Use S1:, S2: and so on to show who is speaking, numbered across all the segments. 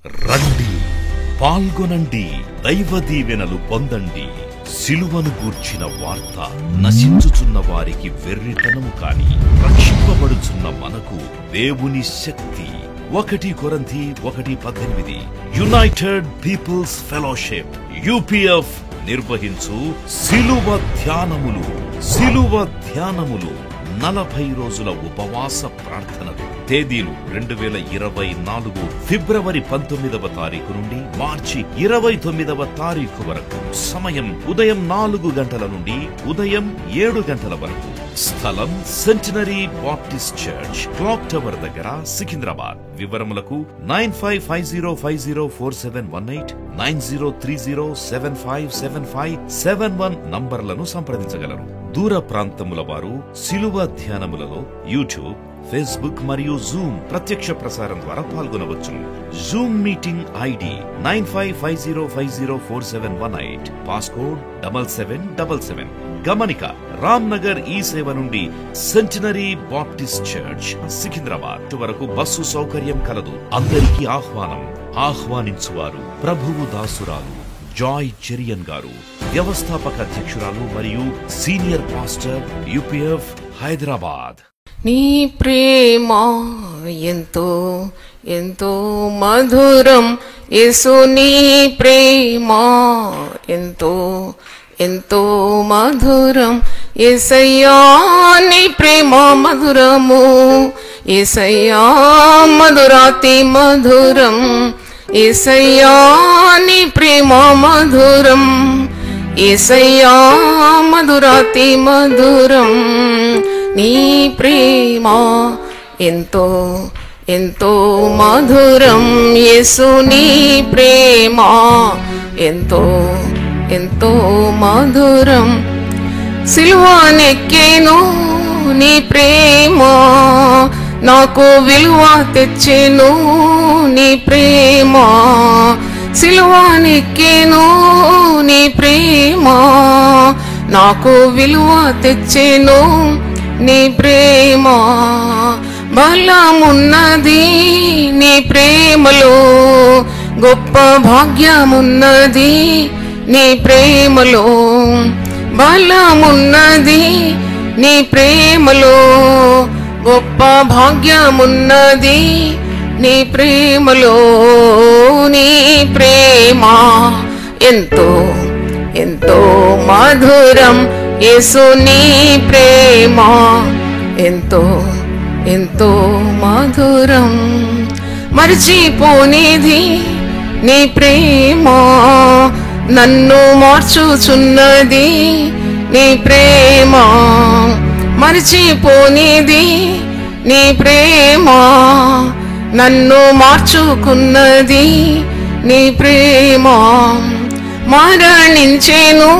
S1: రండి, పాల్గొనండి, దైవ దీవెనలు పొందండి. సిలువను గూర్చిన వార్త నశించుచున్న వారికి వెర్రితనము కాని, రక్షింపబడుచున్న మనకు దేవుని శక్తి. 1 కొరింథీ 1:18 యునైటెడ్ పీపుల్స్ ఫెలోషిప్ UPF నిర్వహించు సిలువ ధ్యానములు. 40 రోజుల ఉపవాస ప్రార్థనలు. తేదీలు 2024 ఫిబ్రవరి 19వ తారీఖు నుండి మార్చి 29వ తారీఖు వరకు. సమయం ఉదయం 4 గంటల నుండి ఉదయం 7 గంటల వరకు. స్థలం centenary Baptist church, clock tower దగ్గర, సికింద్రాబాద్. వివరములకు 9550504718 9030757571 నంబర్లను సంప్రదించగలరు. దూర ప్రాంతముల వారు సిలువ ధ్యానములలో యూట్యూబ్, ఫేస్బుక్ మరియు జూమ్ ప్రత్యక్ష ప్రసారం ద్వారా పాల్గొనవచ్చు. Zoom meeting ID 9550504718 passcode 7777. గమనిక: రామ్ నగర్ ఈ సేవ నుండి సెంటినరీ బాప్టిస్ట్ చర్చ్, సికింద్రాబాద్ వరకు బస్సు సౌకర్యం కలదు. అందరికీ ఆహ్వానం. ఆహ్వానించువారు ప్రభువు దాసురాలు జాయ్ చెరియన్ గారు, వ్యవస్థాపక అధ్యక్షురాలు మరియు సీనియర్ పాస్టర్ UPF హైదరాబాద్.
S2: నీ ప్రేమ ఎంతో ఎంతో మధురం యేసు, నీ ప్రేమ ఎంతో ఎంతో మధురం యేసయ్యా, నీ ప్రేమ మధురము యేసయ్యా, మధురాతి మధురం యేసయ్యా, నీ ప్రేమ మధురం యేసయ్యా, మధురాతి మధురం. నీ ప్రేమ ఎంతో ఎంతో మధురం యేసు, నీ ప్రేమ ఎంతో ఎంతో మధురం. సిలువనెక్కేను నీ ప్రేమ, నాకు విలువ తెచ్చేను నీ ప్రేమ. సిలువనెక్కేను నీ ప్రేమ, నాకు విలువ తెచ్చేను నీ ప్రేమ. బలమున్నది నీ ప్రేమలో, గొప్ప భాగ్యమున్నది నీ ప్రేమలో. బలమున్నది నీ ప్రేమలో, గొప్ప భాగ్యమున్నది నీ ప్రేమలో. నీ ప్రేమ ఎంతో ఎంతో మధురం యేసు, నీ ప్రేమ ఎంతో ఎంతో మధురం. మరిచిపోనిది నీ ప్రేమ, నన్ను మార్చుచున్నది నీ ప్రేమ. మరిచిపోనిది నీ ప్రేమ, నన్ను మార్చుకున్నది నీ ప్రేమ. మరణించేను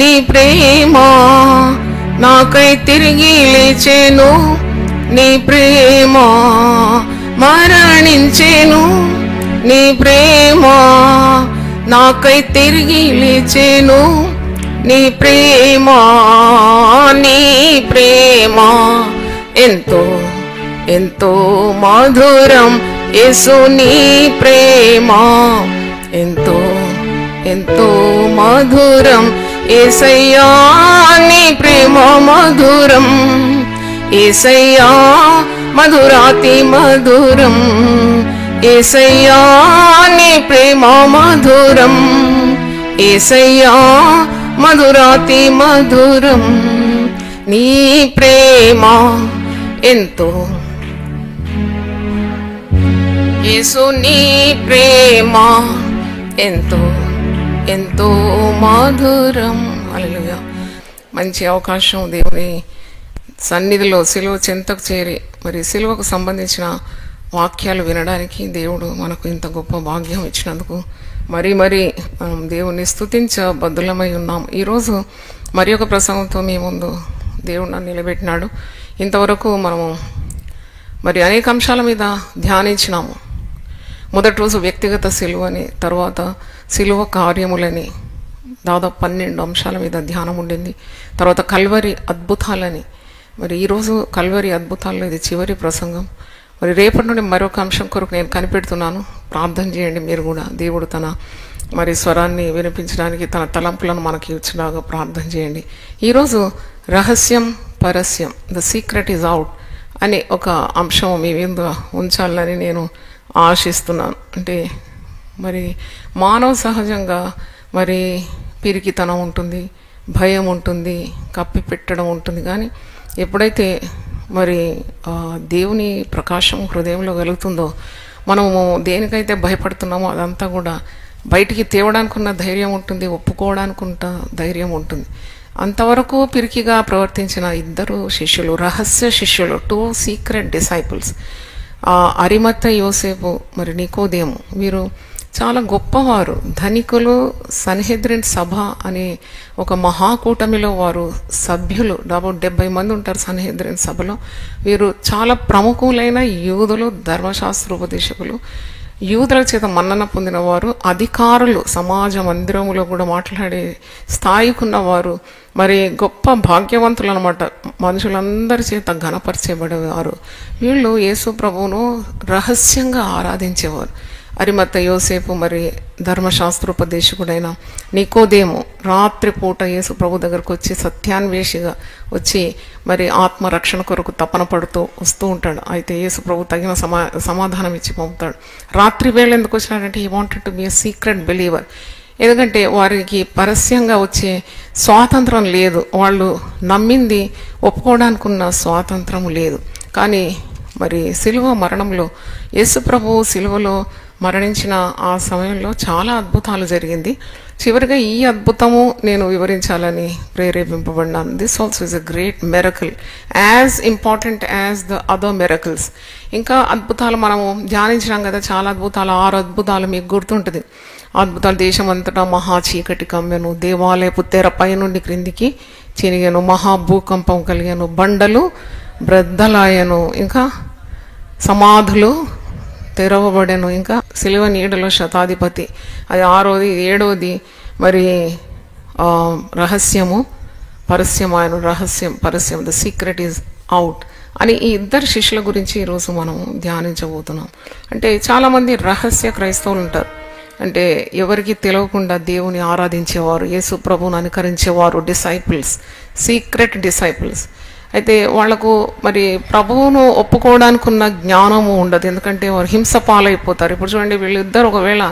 S2: నీ ప్రేమ, నాకై తిరిగి లేచేను నీ ప్రేమ. మరణించేను నీ ప్రేమ, నాకై తిరిగి లేచేను నీ ప్రేమ. నీ ప్రేమ ఎంతో ఎంతో మధురం యేసు, నీ ప్రేమ ఎంతో ఎంతో మధురం యేసయ్యా, నీ ప్రేమ మధురం యేసయ్యా, మధురాతి మధురం యేసయ్యా, నీ ప్రేమ మధురం యేసయ్యా, మధురాతి మధురం. నీ ప్రేమ ఎంతో యేసు, నీ ప్రేమ ఎంతో ఎంతో మధురం. హల్లెలూయా. మంచి అవకాశం దేవుని సన్నిధిలో సిలువ చెంతకు చేరి మరి సిలువకు సంబంధించిన వాక్యాలు వినడానికి దేవుడు మనకు ఇంత గొప్ప భాగ్యం ఇచ్చినందుకు మరి మనం దేవుని స్తుతించబద్ధులమై ఉన్నాం. ఈరోజు మరి ఒక ప్రసంగంతో మీ ముందు దేవుడు నన్ను నిలబెట్టినాడు. ఇంతవరకు మనము మరి అనేక అంశాల మీద ధ్యానించినాము. మొదటి రోజు వ్యక్తిగత సిలువని, తర్వాత సిలువ కార్యములని, దాదాపు 12 అంశాల మీద ధ్యానం ఉండింది. తర్వాత కల్వరి అద్భుతాలని, మరి ఈరోజు కల్వరి అద్భుతాల్లో ఇది చివరి ప్రసంగం. మరి రేపటి నుండి మరొక అంశం కొరకు నేను కనిపెడుతున్నాను. ప్రార్థన చేయండి మీరు కూడా. దేవుడు తన మరి స్వరాన్ని వినిపించడానికి తన తలంపులను మనకి ఇచ్చినాగా ప్రార్థన చేయండి. ఈరోజు రహస్యం పరస్యం, ద సీక్రెట్ ఈజ్ అవుట్ అని ఒక అంశం మీ మీద ఉంచాలని నేను ఆశిస్తున్నాను. అంటే మరి మానవ సహజంగా మరి పిరికితనం ఉంటుంది, భయం ఉంటుంది, కప్పి పెట్టడం ఉంటుంది. కానీ ఎప్పుడైతే మరి దేవుని ప్రకాశం హృదయంలో కలుగుతుందో, మనము దేనికైతే భయపడుతున్నామో అదంతా కూడా బయటికి తేవడానికి ఉన్న ధైర్యం ఉంటుంది, ఒప్పుకోవడానికి ఉన్న ధైర్యం ఉంటుంది. అంతవరకు పిరికిగా ప్రవర్తించిన ఇద్దరు శిష్యులు, రహస్య శిష్యులు, 2 సీక్రెట్ డిసైపుల్స్, అరిమత్త యోసేపు మరి నికోదేము, వీరు చాలా గొప్పవారు, ధనికులు. సన్హెద్రిన్ సభ అనే ఒక మహాకూటమిలో వారు సభ్యులు. 70 మంది ఉంటారు సన్హెద్రిన్ సభలో. వీరు చాలా ప్రముఖులైన యూదులు, ధర్మశాస్త్రోపదేశకులు, యూదుల చేత మన్నన పొందిన వారు, అధికారులు, సమాజ మందిరములో కూడా మాట్లాడే స్థాయికున్నవారు, మరి గొప్ప భాగ్యవంతులు అనమాట. మనుషులందరి చేత ఘనపరిచేబడేవారు. వీళ్ళు యేసు ప్రభువును రహస్యంగా ఆరాధించేవారు. అరిమత్త యోసేపు మరి ధర్మశాస్త్రోపదేశకుడైన నికోదేము రాత్రిపూట యేసు ప్రభు దగ్గరకు వచ్చి సత్యాన్వేషిగా వచ్చి మరి ఆత్మరక్షణ కొరకు తపన పడుతూ వస్తూ ఉంటాడు. అయితే యేసు ప్రభు తగిన సమాధానం ఇచ్చి పంపుతాడు. రాత్రి వేళ ఎందుకు వచ్చినాడంటే he wanted to be a secret believer. ఎందుకంటే వారికి పరస్యంగా వచ్చే స్వాతంత్రం లేదు, వాళ్ళు నమ్మింది ఒప్పుకోవడానికి ఉన్న స్వాతంత్రం లేదు. కానీ మరి సిలువ మరణంలో యేసు ప్రభు సిలువలో మరణించిన ఆ సమయంలో చాలా అద్భుతాలు జరిగింది. చివరిగా ఈ అద్భుతము నేను వివరించాలని ప్రేరేపింపబడినాను. This also is a great miracle, as important as the other miracles. ఇంకా అద్భుతాలు మనము ధ్యానించినాం కదా, చాలా అద్భుతాలు, 6 అద్భుతాలు మీకు గుర్తుంటుంది. అద్భుతాలు దేశం అంతటా మహా చీకటి కమ్మెను, దేవాలయపు తెర పై నుండి క్రిందికి చినిగాను, మహాభూకంపం కలిగాను, బండలు బ్రద్దలాయను, ఇంకా సమాధులు తెరవబడెను, ఇంకా సిలువ నీడలో శతాధిపతి. అది 6వది. 7వది మరి రహస్యము పరస్యమాయను, రహస్యం పరస్యం, ద సీక్రెట్ ఈజ్ అవుట్ అని ఈ ఇద్దరు శిష్యుల గురించి ఈరోజు మనం ధ్యానించబోతున్నాం. అంటే చాలామంది రహస్య క్రైస్తవులు ఉంటారు. అంటే ఎవరికి తెలియకుండా దేవుని ఆరాధించేవారు, యేసు ప్రభువును అనుకరించేవారు, డిసైపుల్స్, సీక్రెట్ డిసైపుల్స్. అయితే వాళ్లకు మరి ప్రభువును ఒప్పుకోవడానికి ఉన్న జ్ఞానము ఉండదు, ఎందుకంటే వారు హింస పాలైపోతారు. ఇప్పుడు చూడండి, వీళ్ళిద్దరు ఒకవేళ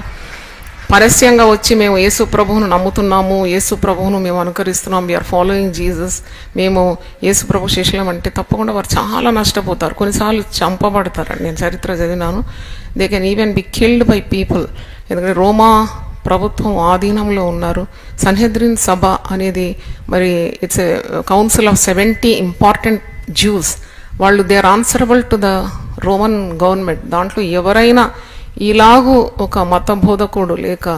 S2: పరస్యంగా వచ్చి మేము యేసు ప్రభువును నమ్ముతున్నాము, యేసు ప్రభువును మేము అనుకరిస్తున్నాం, వీఆర్ ఫాలోయింగ్ జీసస్, మేము యేసు ప్రభు శిష్యులం అంటే తప్పకుండా వారు చాలా నష్టపోతారు. కొన్నిసార్లు చంపబడతారు. నేను చరిత్ర చదివినాను. They can even be killed by people. ఎందుకంటే రోమా ప్రభుత్వం ఆధీనంలో ఉన్నారు. సన్హెద్రిన్ సభ అనేది మరి it's a council of 70 important Jews. వాళ్ళు they are answerable to the Roman government. దాంట్లో ఎవరైనా ఇలాగూ ఒక మత బోధకుడు లేక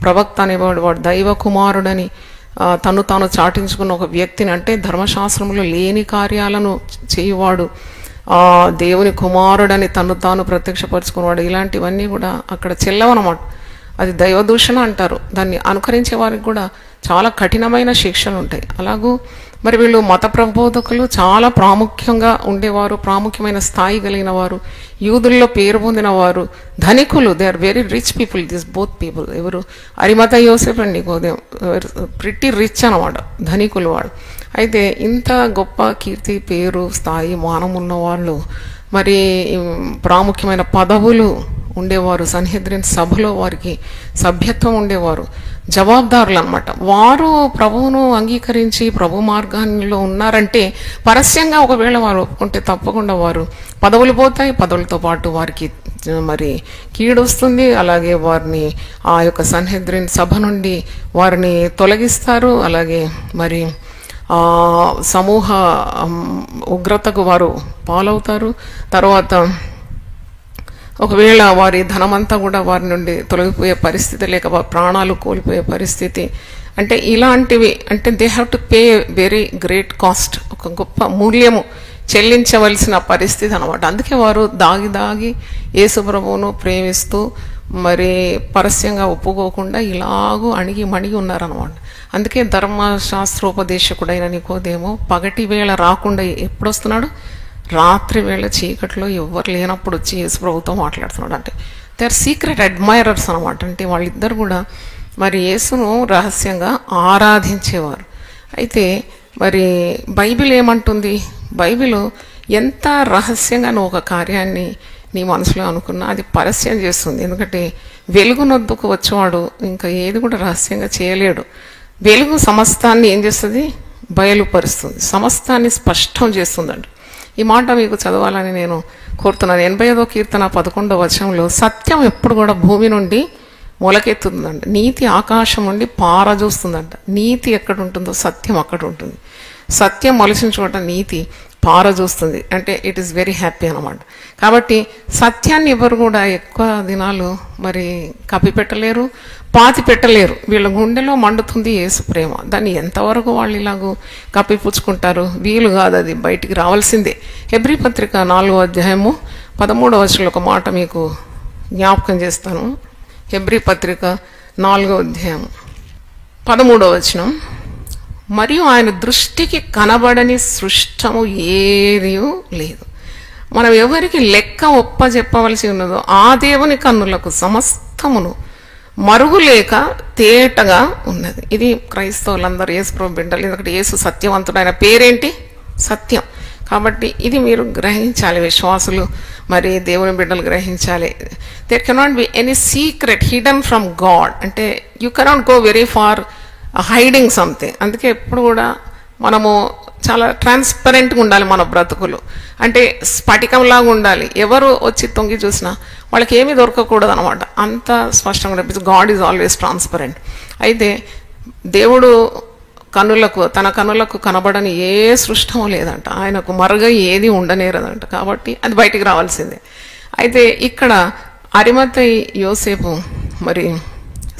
S2: ప్రవక్త అనేవాడు, వాడు దైవ కుమారుడని తను తాను చాటించుకున్న ఒక వ్యక్తిని, అంటే ధర్మశాస్త్రంలో లేని కార్యాలను చేయువాడు, దేవుని కుమారుడని తను తాను ప్రత్యక్షపరుచుకున్నవాడు, ఇలాంటివన్నీ కూడా అక్కడ చెల్లవన్నమాట. అది దైవదూషణ అంటారు. దాన్ని అనుకరించే వారికి కూడా చాలా కఠినమైన శిక్షలు ఉంటాయి. అలాగూ మరి వీళ్ళు మత ప్రబోధకులు చాలా ప్రాముఖ్యంగా ఉండేవారు, ప్రాముఖ్యమైన స్థాయి కలిగిన వారు, యూదుల్లో పేరు పొందిన వారు, ధనికులు. They are very rich people, this both people. ఎవరు? అరిమత యోసేఫ్ అండి, ప్రిట్టి రిచ్ అనమాట, ధనికులు వాడు. అయితే ఇంత గొప్ప కీర్తి, పేరు, స్థాయి, మానం ఉన్న వాళ్ళు, మరి ప్రాముఖ్యమైన పదవులు ఉండేవారు, సన్హెద్రిన్ సభలో వారికి సభ్యత్వం ఉండేవారు, జవాబుదారులు అనమాట. వారు ప్రభువును అంగీకరించి ప్రభు మార్గాల్లో ఉన్నారంటే పరస్యంగా ఒకవేళ వారు ఒప్పుకుంటే తప్పకుండా వారు పదవులు పోతాయి, పదవులతో పాటు వారికి మరి కీడు వస్తుంది. అలాగే వారిని ఆ యొక్క సన్హెద్రిన్ సభ నుండి వారిని తొలగిస్తారు. అలాగే మరి సమూహ ఉగ్రతకు వారు పాలవుతారు. తర్వాత ఒకవేళ వారి ధనమంతా కూడా వారి నుండి తొలగిపోయే పరిస్థితి, లేక ప్రాణాలు కోల్పోయే పరిస్థితి. అంటే ఇలాంటివి, అంటే they have to pay very great cost, ఒక గొప్ప మూల్యము చెల్లించవలసిన పరిస్థితి అనమాట. అందుకే వారు దాగి యేసు ప్రభువును ప్రేమిస్తూ మరి పరస్యంగా ఒప్పుకోకుండా ఇలాగూ అణిగి మణిగి ఉన్నారనమాట. అందుకే ధర్మశాస్త్రోపదేశకుడైన నికోదేము పగటి వేళ రాకుండా ఎప్పుడు వస్తున్నాడు? రాత్రి వేళ చీకట్లో ఎవరు లేనప్పుడు వచ్చి యేసు ప్రభుతో మాట్లాడుతున్నాడు. అంటే దే ఆర్ సీక్రెట్ అడ్మైరర్స్ అనమాట. అంటే వాళ్ళిద్దరు కూడా మరి యేసును రహస్యంగా ఆరాధించేవారు. అయితే మరి బైబిల్ ఏమంటుంది? బైబిల్ ఎంత రహస్యంగా నువ్వు ఒక కార్యాన్ని నీ మనసులో అనుకున్నా అది పరస్యం చేస్తుంది. ఎందుకంటే వెలుగునొద్దుకు వచ్చేవాడు ఇంకా ఏది కూడా రహస్యంగా చేయలేడు. వెలుగు సమస్తాన్ని ఏం చేస్తుంది? బయలుపరుస్తుంది, సమస్తాన్ని స్పష్టం చేస్తుందండి. ఈ మాట మీకు చదవాలని నేను కోరుతున్నాను. 85వ కీర్తన 11వ వచనంలో సత్యం ఎప్పుడు కూడా భూమి నుండి మొలకెత్తుందంట, నీతి ఆకాశం నుండి పారజూస్తుందంట. నీతి ఎక్కడ ఉంటుందో సత్యం అక్కడ ఉంటుంది. సత్యం మొలిచిన చోట నీతి పారజూస్తుంది. అంటే ఇట్ ఈస్ వెరీ హ్యాపీ అనమాట. కాబట్టి సత్యాన్ని ఎవరు కూడా ఎక్కువ దినాలు మరి కప్పిపెట్టలేరు, పాతి పెట్టలేరు. వీళ్ళ గుండెలో మండుతుంది యేసు ప్రేమ. దాన్ని ఎంతవరకు వాళ్ళు ఇలాగూ కప్పిపుచ్చుకుంటారు? వీలు కాదు, అది బయటికి రావాల్సిందే. హెబ్రీ పత్రిక 4వ అధ్యాయము 13వ వచనంలో ఒక మాట మీకు జ్ఞాపకం చేస్తాను. హెబ్రీ పత్రిక 4వ అధ్యాయం 13వ వచనం, మరియు ఆయన దృష్టికి కనబడని సృష్టము ఏదీ లేదు, మనం ఎవరికి లెక్క ఒప్పజెప్పవలసి ఉన్నదో ఆ దేవుని కన్నులకు సమస్తమును మరుగులేక తేటగా ఉన్నది. ఇది క్రైస్తవులందరూ యేసు ప్రభు బిడ్డలు. ఎందుకంటే యేసు సత్యవంతుడు, ఆయన పేరేంటి? సత్యం. కాబట్టి ఇది మీరు గ్రహించాలి, విశ్వాసులు మరి దేవుని బిడ్డలు గ్రహించాలి. There cannot be any secret hidden from God. అంటే you cannot go very far hiding something. అందుకే ఎప్పుడు కూడా మనము చాలా ట్రాన్స్పరెంట్గా ఉండాలి మన బ్రతుకులు. అంటే స్ఫటికంలాగా ఉండాలి. ఎవరు వచ్చి తొంగి చూసినా వాళ్ళకి ఏమీ దొరకకూడదు అనమాట. అంత స్పష్టంగా కనిపిస్తుంది. God is always transparent. అయితే దేవుడు తన కన్నులకు కనబడని ఏ సృష్టమో లేదంట, ఆయనకు మరుగై ఏది ఉండనేరదంట. కాబట్టి అది బయటికి రావాల్సిందే. అయితే ఇక్కడ అరిమతయి యోసేపు మరి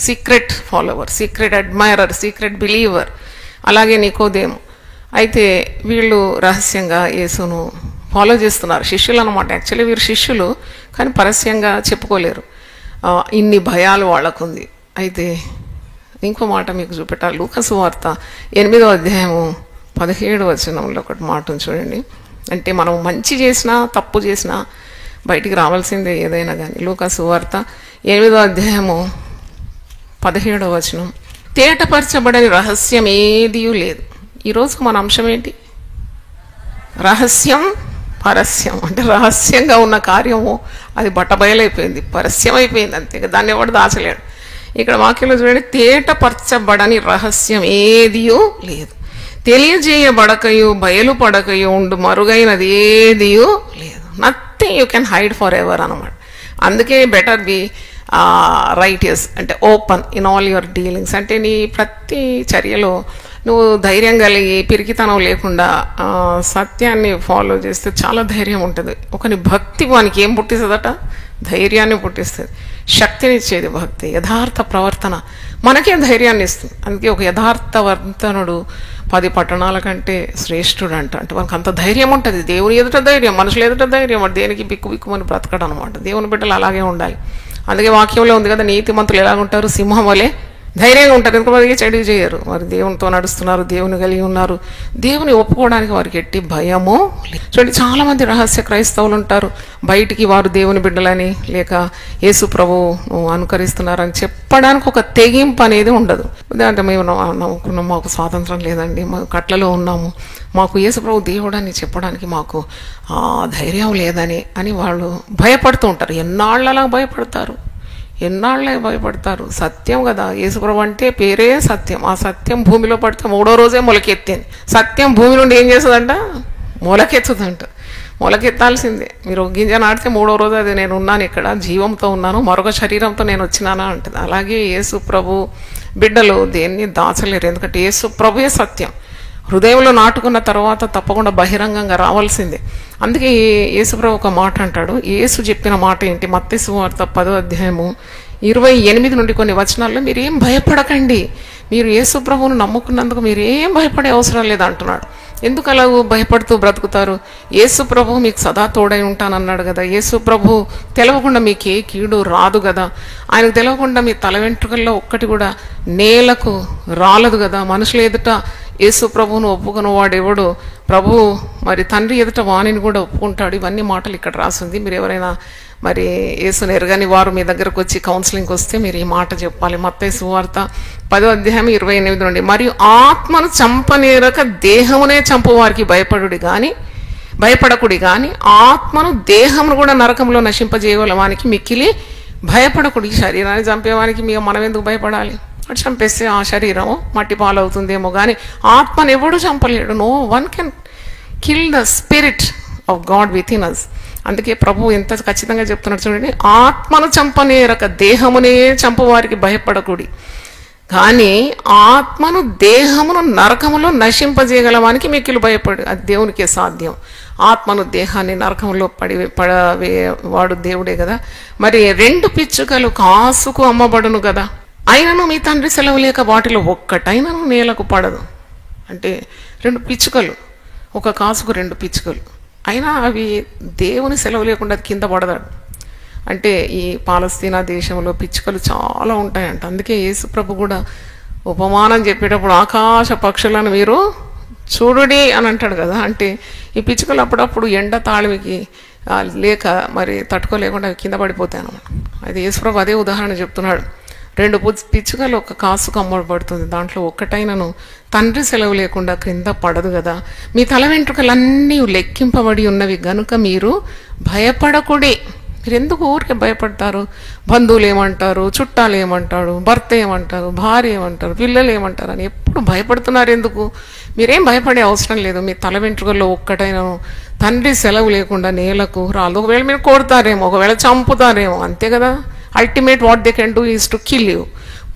S2: secret follower, secret admirer, secret believer. అలాగే నికోదేము. అయితే వీళ్ళు రహస్యంగా యేసును ఫాలో చేస్తున్నారు. శిష్యులు అనమాట. యాక్చువల్లీ వీరు శిష్యులు, కానీ పరస్యంగా చెప్పుకోలేరు. ఇన్ని భయాలు వాళ్ళకుంది. అయితే ఇంకో మాట మీకు చూపెట్టాలి. లూకా సువార్త 8వ అధ్యాయము 17వ వచనంలో ఒకటి మాట చూడండి. అంటే మనం మంచి చేసినా తప్పు చేసినా బయటికి రావాల్సిందే ఏదైనా కానీ. లూకా సువార్త 8వ అధ్యాయము 17వ వచనం, తేటపరచబడని రహస్యం ఏదీ లేదు. ఈరోజు మన అంశం ఏంటి? రహస్యం పరస్యం. అంటే రహస్యంగా ఉన్న కార్యము అది బట్టబయలైపోయింది, పరస్యం అయిపోయింది. అంతే, దాన్ని ఎవడు దాచలేడు. ఇక్కడ వాక్యంలో చూడండి, తేటపరచబడని రహస్యం ఏదీ లేదు, తెలియజేయబడకయు బయలుపడకయు ఉండు మరుగైనది ఏదీ లేదు. Nothing you can hide for ever అనమాట. అందుకే బెటర్ బి రైటియస్, అంటే open in all your dealings. అంటే నీ ప్రతి చర్యలో నువ్వు ధైర్యం కలిగి పిరికితనం లేకుండా సత్యాన్ని ఫాలో చేస్తే చాలా ధైర్యం ఉంటుంది. ఒకని భక్తి వానికి ఏం పుట్టిస్తుందట? ధైర్యాన్ని పుట్టిస్తుంది, శక్తినిచ్చేది భక్తి. యథార్థ ప్రవర్తన మనకే ధైర్యాన్ని ఇస్తుంది. అందుకే ఒక యథార్థవర్తనుడు 10 పట్టణాల కంటే శ్రేష్ఠుడు అంట. అంటే మనకు అంత ధైర్యం ఉంటుంది. దేవుని ఎదుట ధైర్యం, మనుషులు ఎదుట ధైర్యం. వాడు దేనికి బిక్కుమని బ్రతకడం అనమాట. దేవుని బిడ్డలు అలాగే ఉండాలి. అందుకే వాక్యంలో ఉంది కదా, నీతిమంతులు ఎలాగుంటారు? సింహం వలె ధైర్యంగా ఉంటారు. ఎందుకంటే చెడు చేయరు. వారు దేవునితో నడుస్తున్నారు, దేవుని కలిగి ఉన్నారు. దేవుని ఒప్పుకోవడానికి వారికి ఎట్టి భయము లేదు. చూడండి, చాలా మంది రహస్య క్రైస్తవులు ఉంటారు. బయటికి వారు దేవుని బిడ్డలని లేక యేసు ప్రభు అనుకరిస్తున్నారని చెప్పడానికి ఒక తెగింపు అనేది ఉండదు. అంటే మేము నమ్ముకున్నాం, మాకు స్వాతంత్రం లేదండి, మాకు కట్లలో ఉన్నాము, మాకు యేసు ప్రభు దేవుడని చెప్పడానికి మాకు ధైర్యం లేదని అని వాళ్ళు భయపడుతూ ఉంటారు. ఎన్నాళ్ళలా భయపడతారు, ఎన్నాళ్ళే భయపడతారు. సత్యం కదా, యేసుప్రభు అంటే పేరే సత్యం. ఆ సత్యం భూమిలో పడితే 3వ రోజే మొలకెత్తింది. సత్యం భూమి నుండి ఏం చేస్తుందంట? మొలకెత్తుదంట. మొలకెత్తాల్సిందే. మీరు ఒక గింజ నాటితే 3వ రోజు అది నేను ఉన్నాను, ఇక్కడ జీవంతో ఉన్నాను, మరొక శరీరంతో నేను వచ్చినానా అంటుంది. అలాగే యేసు ప్రభు బిడ్డలు దేన్ని దాచలేరు. ఎందుకంటే యేసు ప్రభుయే సత్యం. హృదయంలో నాటుకున్న తర్వాత తప్పకుండా బహిరంగంగా రావాల్సిందే. అందుకే యేసుప్రభు ఒక మాట అంటాడు. యేసు చెప్పిన మాట ఏంటి? మత్తయి సువార్త 10వ అధ్యాయము 28 నుండి కొన్ని వచనాల్లో, మీరేం భయపడకండి, మీరు యేసు ప్రభువును నమ్ముకున్నందుకు మీరేం భయపడే అవసరం లేదు అంటున్నాడు. ఎందుకు అలా భయపడుతూ బ్రతుకుతారు? యేసు ప్రభు మీకు సదా తోడై ఉంటానన్నాడు కదా. యేసు ప్రభు తెలవకుండా మీకు ఏ కీడు రాదు కదా. ఆయనకు తెలవకుండా మీ తల వెంట్రుకల్లో ఒక్కటి కూడా నేలకు రాలదు కదా. మనుషులు ఎదుట యేసు ప్రభువును ఒప్పుకున్న వాడెవడు ప్రభు మరి తండ్రి ఎదుట వాణిని కూడా ఒప్పుకుంటాడు. ఇవన్నీ మాటలు ఇక్కడ రాసింది. మీరు ఎవరైనా మరి యేసుని ఎరగని వారు మీ దగ్గరకు వచ్చి కౌన్సిలింగ్కి వస్తే మీరు ఈ మాట చెప్పాలి. మత్తయి సువార్త 10వ అధ్యాయం 28 నుండి, మరియు ఆత్మను చంపనేరక దేహమునే చంపు వారికి భయపడకుడి కానీ ఆత్మను దేహమును కూడా నరకంలో నశింపజేయగల వానికి మిక్కిలి భయపడకుడి. శరీరాన్ని చంపేవానికి మనం ఎందుకు భయపడాలి? అటు చంపేస్తే ఆ శరీరం మట్టి పాలవుతుందేమో కానీ ఆత్మను ఎవడు చంపలేడు. No one can kill the spirit of God within us. అందుకే ప్రభు ఎంత ఖచ్చితంగా చెప్తున్నాడు చూడండి, ఆత్మను చంపనేరక దేహమునే చంపవారికి భయపడకుడి కానీ ఆత్మను దేహమును నరకములో నశింపజేయగలవానికి మిక్కిలి భయపడు. అది దేవునికే సాధ్యం. ఆత్మను దేహాన్ని నరకంలో పడవేవాడు దేవుడే కదా. మరి 2 పిచ్చుకలు కాసుకు అమ్మబడును కదా, అయినను మీ తండ్రి సెలవు లేక వాటిలో ఒక్కటైనను నేలకు పడదు. అంటే 2 పిచ్చుకలు, ఒక కాసుకు 2 పిచ్చుకలు, అయినా అవి దేవుని సెలవు లేకుండా కింద పడదాడు. అంటే ఈ పాలస్తీనా దేశంలో పిచ్చుకలు చాలా ఉంటాయంట. అందుకే యేసు ప్రభు కూడా ఉపమానం చెప్పేటప్పుడు ఆకాశ పక్షులను మీరు చూడుడి అని అంటాడు కదా. అంటే ఈ పిచ్చుకలు అప్పుడప్పుడు ఎండ తాళికి లేక మరి తట్టుకోలేకుండా కింద పడిపోతాయి అన్నమాట. అది యేసు ప్రభు అదే ఉదాహరణ చెప్తున్నాడు. 2 పిచ్చుకలు ఒక కాసుకు అమ్మబడుతుంది, దాంట్లో ఒక్కటైనను తండ్రి సెలవు లేకుండా క్రింద పడదు కదా. మీ తల వెంట్రుకలన్నీ లెక్కింపబడి ఉన్నవి గనుక మీరు భయపడకుడి. మీరు ఎందుకు ఊరికే భయపడతారు? బంధువులు ఏమంటారు, చుట్టాలు ఏమంటారు, భర్త ఏమంటారు, భార్య ఏమంటారు, పిల్లలు ఏమంటారు అని ఎప్పుడు భయపడుతున్నారు ఎందుకు? మీరేం భయపడే అవసరం లేదు. మీ తల వెంట్రుకల్లో ఒక్కటైనా తండ్రి సెలవు లేకుండా నేలకు రాదు. ఒకవేళ మీరు కొడతారేమో, ఒకవేళ చంపుతారేమో, అంతే కదా. Ultimate what they can do is to kill you.